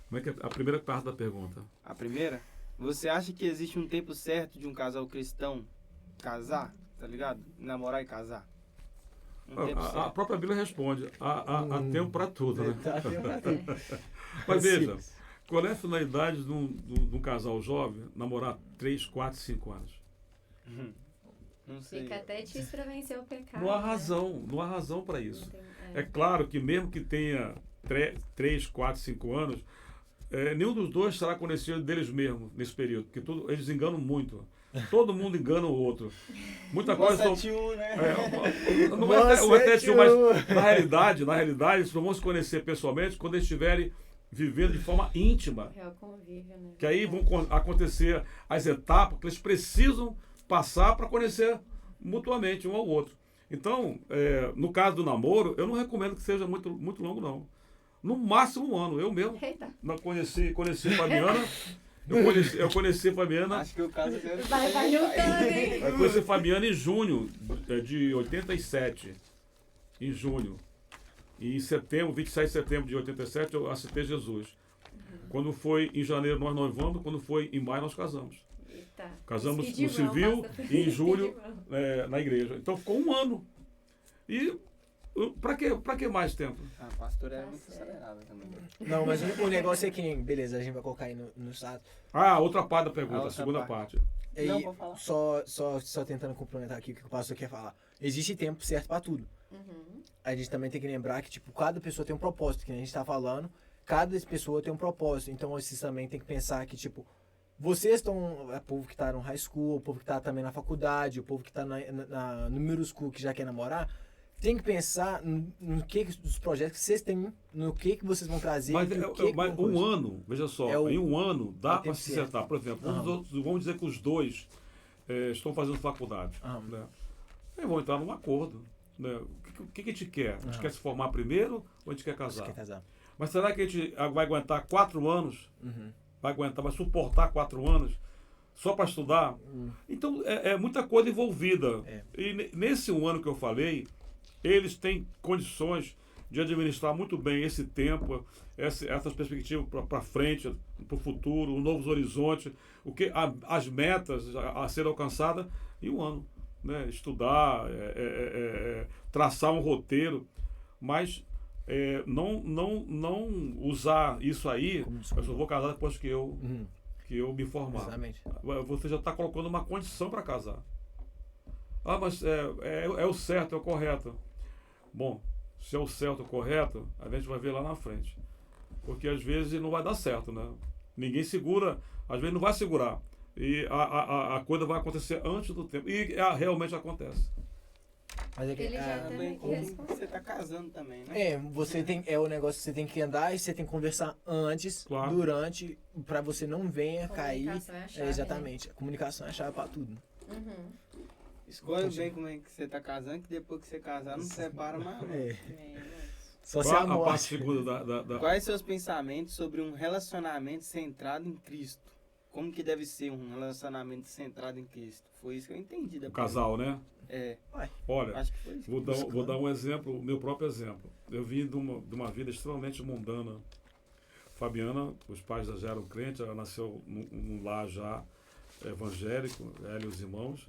Como é que é a primeira parte da pergunta? A primeira, você acha que existe um tempo certo de um casal cristão casar, tá ligado? Namorar e casar? Um tempo A certo. própria Bíblia responde, há tempo para tudo, né? Tá, tem pra ter. Mas veja, qual é a finalidade de um casal jovem namorar 3, 4, 5 anos? Não sei. Fica até difícil pra vencer o pecado. Não há né? razão para isso. Não tem- É claro que mesmo que tenha 3, 4, 5 anos, nenhum dos dois será conhecido deles mesmos nesse período, porque eles enganam muito. Todo mundo engana o outro. Muita coisa são... né? Não é até- o até tio, mas na realidade, eles não vão se conhecer pessoalmente quando eles estiverem vivendo de forma íntima. Real convívio, né? Que aí vão acontecer as etapas que eles precisam passar para conhecer mutuamente um ao outro. Então, no caso do namoro, eu não recomendo que seja muito, muito longo, não. No máximo 1 ano. Eu mesmo Eita. conheci a Fabiana. Eu conheci a Fabiana. Acho que o caso é... Vai juntando, hein? Eu conheci a Fabiana em junho de 87. Em junho. E em setembro, 27 de setembro de 87, eu aceitei Jesus. Quando foi em janeiro nós noivamos, quando foi em maio nós casamos. Eita. Casamos Despedi no mão, civil pastor. e em julho Despedi mão. na igreja. Então ficou 1 ano. E pra que mais tempo? Ah, pastor é Tá muito certo. acelerado também. Não, mas o negócio é que, beleza, a gente vai colocar aí no status. Outra parte da pergunta, a outra segunda parte. parte. Aí, Não, pode falar. só tentando complementar aqui o que o pastor quer falar. Existe tempo certo pra tudo. Uhum. A gente também tem que lembrar que, tipo, cada pessoa tem um propósito, que a gente tá falando. Cada pessoa tem um propósito. Então, vocês também tem que pensar que, tipo, vocês estão... O povo que tá no high school, o povo que tá também na faculdade, o povo que tá no middle school, que já quer namorar, tem que pensar no que os projetos que vocês têm, no que vocês vão trazer. Mas, e o que mas vão 1 fazer. ano, veja só, É o- em 1 ano dá é o para tempo se certo. acertar. Por exemplo, Aham. vamos dizer que os dois estão fazendo faculdade. Aham. Né? Eles vão entrar num acordo. Né? O que a gente quer? A gente Aham. quer se formar primeiro ou a gente quer Você casar? quer casar. Mas será que a gente vai aguentar 4 anos? Uhum. Vai suportar 4 anos só para estudar? Então é muita coisa envolvida. É. E nesse 1 ano que eu falei, eles têm condições de administrar muito bem esse tempo, essas perspectivas para frente, para o futuro, os novos horizontes, as metas a serem alcançadas em 1 ano. Né? Estudar, traçar um roteiro, mas não usar isso aí, Como eu desculpa. só vou casar depois que eu Uhum. me formar. Exatamente. Você já está colocando uma condição para casar. Mas é o certo, é o correto. Bom, se é o certo, o correto, a gente vai ver lá na frente. Porque às vezes não vai dar certo, né? Ninguém segura, às vezes não vai segurar. E a coisa vai acontecer antes do tempo. E realmente acontece. Mas é que, Ele já Também tem que como responder. você tá casando também, né? você tem, o negócio que você tem que andar e você tem que conversar antes, Claro. durante, pra você não venha cair. Comunicação é a chave, Exatamente. A comunicação é a chave pra tudo. né? Uhum. Escolhe bem como é que você tá casando, que depois que você casar, não separa mais. não. É. É, Só se Qual a a parte morte. segunda da... Quais seus pensamentos sobre um relacionamento centrado em Cristo? Como que deve ser um relacionamento centrado em Cristo? Foi isso que eu entendi da O casal, né? É, Olha, acho que foi isso. vou dar um exemplo, o meu próprio exemplo. Eu vim de uma vida extremamente mundana. Fabiana, os pais já eram crentes, ela nasceu num lar já evangélico, ela e os irmãos,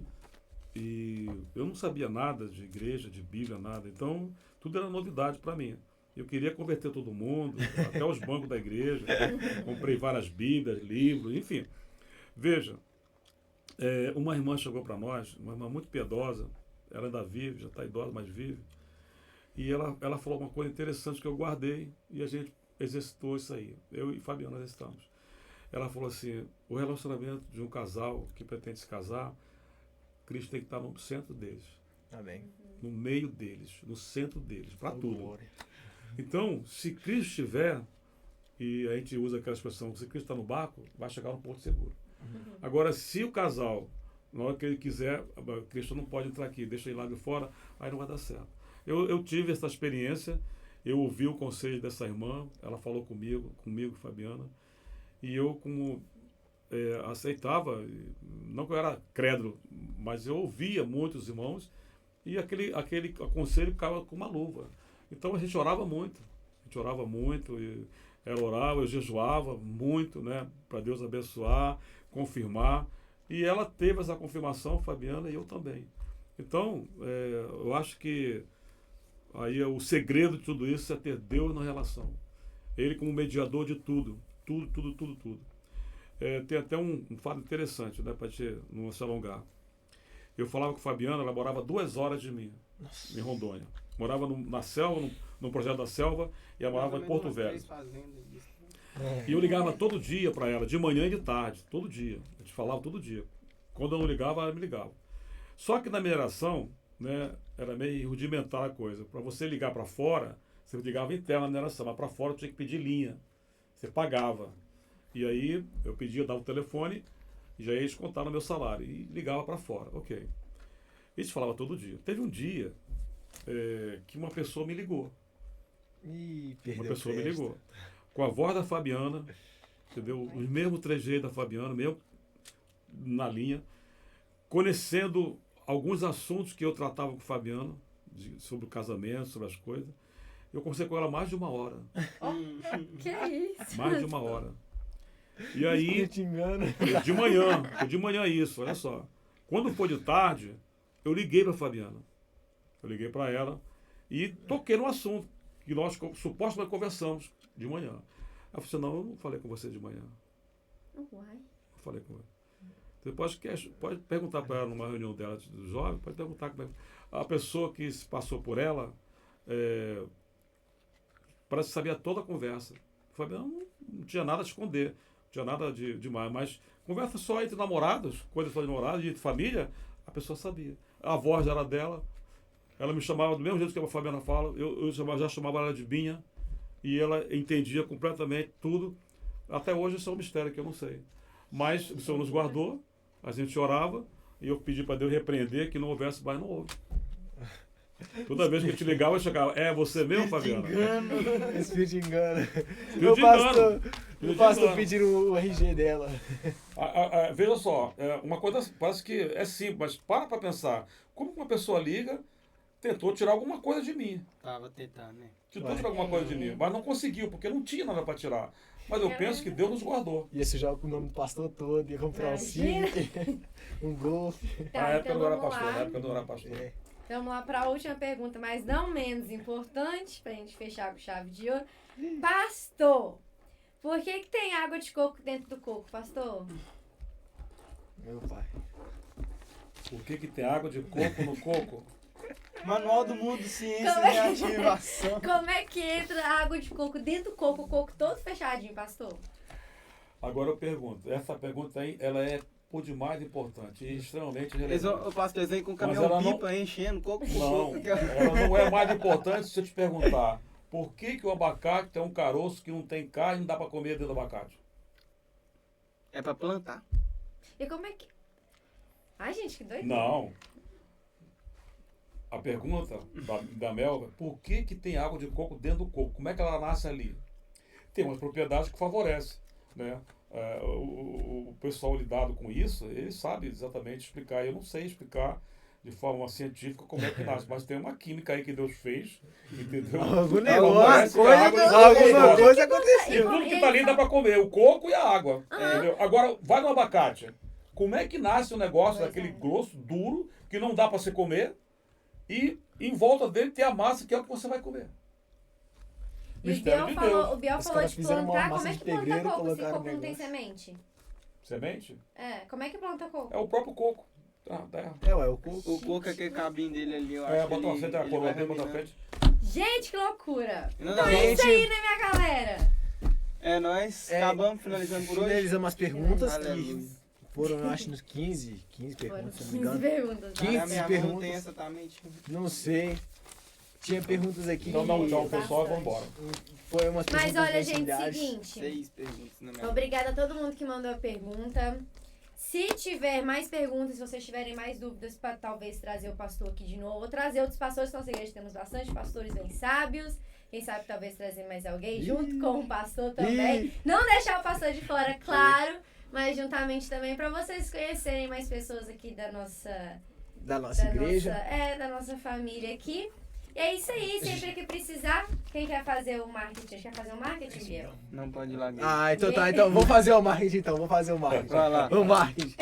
e eu não sabia nada de igreja, de Bíblia, nada. Então, tudo era novidade para mim. Eu queria converter todo mundo, até os bancos da igreja. Comprei várias Bíblias, livros, enfim. Veja, uma irmã chegou para nós, uma irmã muito piedosa, ela ainda vive, já está idosa, mas vive. E ela falou uma coisa interessante que eu guardei e a gente exercitou isso aí. Eu e Fabiana exercitamos. Ela falou assim, o relacionamento de um casal que pretende se casar, Cristo tem que estar no centro deles. Amém. No meio deles, no centro deles, para tudo. Glória. Então, se Cristo estiver, e a gente usa aquela expressão, se Cristo está no barco, vai chegar no porto seguro. Agora, se o casal, na hora que ele quiser, Cristo não pode entrar aqui, deixa ele lá de fora, aí não vai dar certo. Eu tive essa experiência, eu ouvi o conselho dessa irmã, ela falou comigo, Fabiana, e eu, como aceitava, não que eu era crédulo, mas eu ouvia muitos irmãos, e aquele conselho ficava com uma luva. Então a gente orava muito, e ela orava, eu jejuava muito, né, para Deus abençoar, confirmar, e ela teve essa confirmação, Fabiana, e eu também. Então, eu acho que aí o segredo de tudo isso é ter Deus na relação. Ele como mediador de tudo. Tudo. Tem até um fato interessante, né, para não se alongar. Eu falava com a Fabiana, ela morava 2 horas de mim, em Rondônia. Morava na selva, no projeto da selva, e ela morava em Porto Velho. E eu ligava todo dia para ela, de manhã e de tarde, todo dia. A gente falava todo dia. Quando eu não ligava, ela me ligava. Só que na mineração, né, era meio rudimentar a coisa. Para você ligar para fora, você ligava interna na mineração, mas para fora tinha que pedir linha. Você pagava. E aí eu pedia, dava o telefone, e já ia descontar no meu salário. E ligava para fora, ok. Isso falava todo dia. Teve um dia que uma pessoa me ligou. Uma pessoa me ligou. Com a voz da Fabiana, entendeu? Os mesmos trejeitos da Fabiana, mesmo na linha, conhecendo alguns assuntos que eu tratava com a Fabiana, sobre o casamento, sobre as coisas. Eu conversei com ela mais de 1 hora. Que isso? Mais de 1 hora. E aí, Te engano. de manhã isso, olha só. Quando foi de tarde, eu liguei para a Fabiana. Eu liguei para ela e toquei no assunto que nós supostamente conversamos de manhã. Ela falou assim, não, eu não falei com você de manhã. Uai. Eu falei com ela. Você pode perguntar para ela numa reunião dela dos jovens, pode perguntar como a pessoa que se passou por ela parece que sabia toda a conversa. Fabiana não tinha nada a esconder, não tinha nada demais, mas conversa só entre namorados, coisa só de namorados, de família, a pessoa sabia. A voz era dela, ela me chamava do mesmo jeito que a Fabiana fala, eu já chamava ela de Binha, e ela entendia completamente tudo. Até hoje isso é um mistério que eu não sei. Mas o Senhor nos guardou, a gente orava, e eu pedi para Deus repreender que não houvesse mais, não houve. Toda vez que eu te ligava, eu chegava, é você mesmo, Fabiana? Espírito de engano. Espírito de engano. O pastor pedindo o RG dela. Veja só, uma coisa parece que é simples, mas para pensar. Como uma pessoa liga, tentou tirar alguma coisa de mim. Tava tentando, né? Tentou tirar alguma coisa de mim, mas não conseguiu, porque não tinha nada para tirar. Mas eu penso que Deus nos guardou. Ia sujar com o nome do pastor todo, ia comprar um Civic, um Golf. Tá, Na época então não era vamos pastor, lá. na época não era pastor. Então, vamos lá para a última pergunta, mas não menos importante, para a gente fechar com chave de ouro. Pastor, por que tem água de coco dentro do coco, pastor? Meu pai. Por que tem água de coco no coco? Manual do Mundo, Ciência Como e é Ativação. Como é que entra a água de coco dentro do coco, o coco todo fechadinho, pastor? Agora eu pergunto, essa pergunta aí, ela é por demais importante e extremamente Eles relevante. o pastor vem com o Mas caminhão ela não- pipa enchendo coco por Não, coco. ela não é mais importante se eu te perguntar por que o abacate tem um caroço que não tem carne e não dá para comer dentro do abacate? É pra plantar. E como é que... Ai, gente, que doido. Não. A pergunta da Mel é por que tem água de coco dentro do coco? Como é que ela nasce ali? Tem umas propriedades que favorecem, né? O pessoal lidado com isso, ele sabe exatamente explicar. Eu não sei explicar de forma científica como é que nasce, mas tem uma química aí que Deus fez, entendeu? Algum Favorece negócio, que a água de coco alguma gosta. coisa E aconteceu. tudo que tá ali dá para comer, o coco e a água, entendeu? Agora, vai no abacate. Como é que nasce um negócio Pois daquele é. grosso, duro, que não dá para você comer, e em volta dele tem a massa que é o que você vai comer. E o Mistério Biel de falou, Deus. o Biel Os falou caras de fizeram uma plantar. massa Como é de que planta pedreiro e coco se colocaram coco no não tem negócio. semente? Semente? É, como é que planta coco? É o próprio coco. Tá, tá. Ué, o coco. O coco é aquele cabinho dele ali, eu acho É, que bota uma ele, frente, a ele coroa vai dele, bota a reminando. frente. Gente, que loucura! Não, Então não, é isso gente. aí, né, minha galera? É, nós É, acabamos finalizando por hoje. Finalizamos as perguntas Aleluia. que foram, eu acho, nos 15 Foram perguntas, se não me 15 engano. perguntas. tá? 15 A minha mão perguntas. tem essa também. Tipo, Não sei. Tinha perguntas aqui. Então dá um tchau, Bastante. pessoal, e vambora. Foi umas perguntas Mas olha, bem gente, similares. seguinte. 6 perguntas na minha Obrigada a todo mundo que mandou a pergunta. Se tiver mais perguntas, se vocês tiverem mais dúvidas para talvez trazer o pastor aqui de novo, ou trazer outros pastores da nossa igreja, temos bastante pastores bem sábios. Quem sabe talvez trazer mais alguém junto com o pastor também. Não deixar o pastor de fora, claro, mas juntamente também para vocês conhecerem mais pessoas aqui da nossa igreja. da nossa família aqui. E é isso aí, sempre que precisar. Quem quer fazer o marketing? Quer fazer o marketing, Biel? Não pode ir lá. Ah, então tá. Então, vou fazer o marketing então. Vou fazer o marketing. Vai lá. O marketing.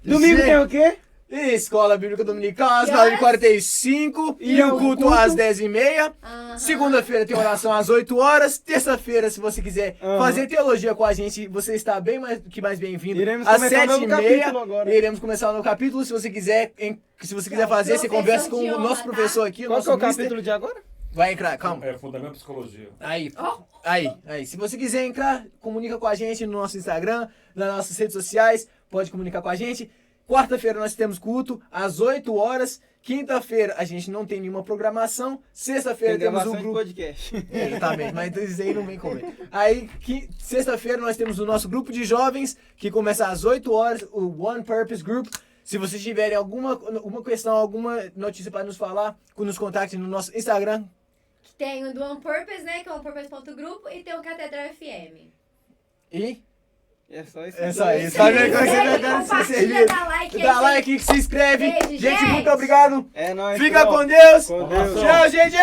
Domingo tem o quê? Escola Bíblica Dominical, às Que 9h45. E o culto às 10h30. Aham. Segunda-feira tem oração às 8 horas. Terça-feira, se você quiser Aham. fazer teologia com a gente, você está bem mais que mais bem-vindo. Iremos Às começar um novo 7h30. capítulo agora. Iremos começar um novo capítulo. Se você quiser, se você quiser Então, fazer, você professor conversa com de o honra, nosso tá? professor aqui, o Qual nosso que é o mister. capítulo de agora? Vai entrar, calma. É Fundamento de Psicologia. Aí, Ó. aí. Se você quiser entrar, comunica com a gente no nosso Instagram, nas nossas redes sociais, pode comunicar com a gente. Quarta-feira nós temos culto às 8 horas. Quinta-feira a gente não tem nenhuma programação. Sexta-feira Tem temos gravação o de grupo. podcast. Exatamente, mas isso aí não vem comer. Aí, sexta-feira nós temos o nosso grupo de jovens, que começa às 8 horas, o One Purpose Group. Se vocês tiverem alguma questão, alguma notícia para nos falar, nos contacte no nosso Instagram. Tem o do On Purpose, né? Que é o onepurpose.grupo, e tem o Catedral FM. E É só isso. é só isso. Tá vendo como é que você tá dando ser Compartilha, servido? dá like aí. Dá like, se inscreve. Beijo, gente, gente. muito obrigado. É nóis. Fica pô. com Deus. Com Deus. Tchau, gente.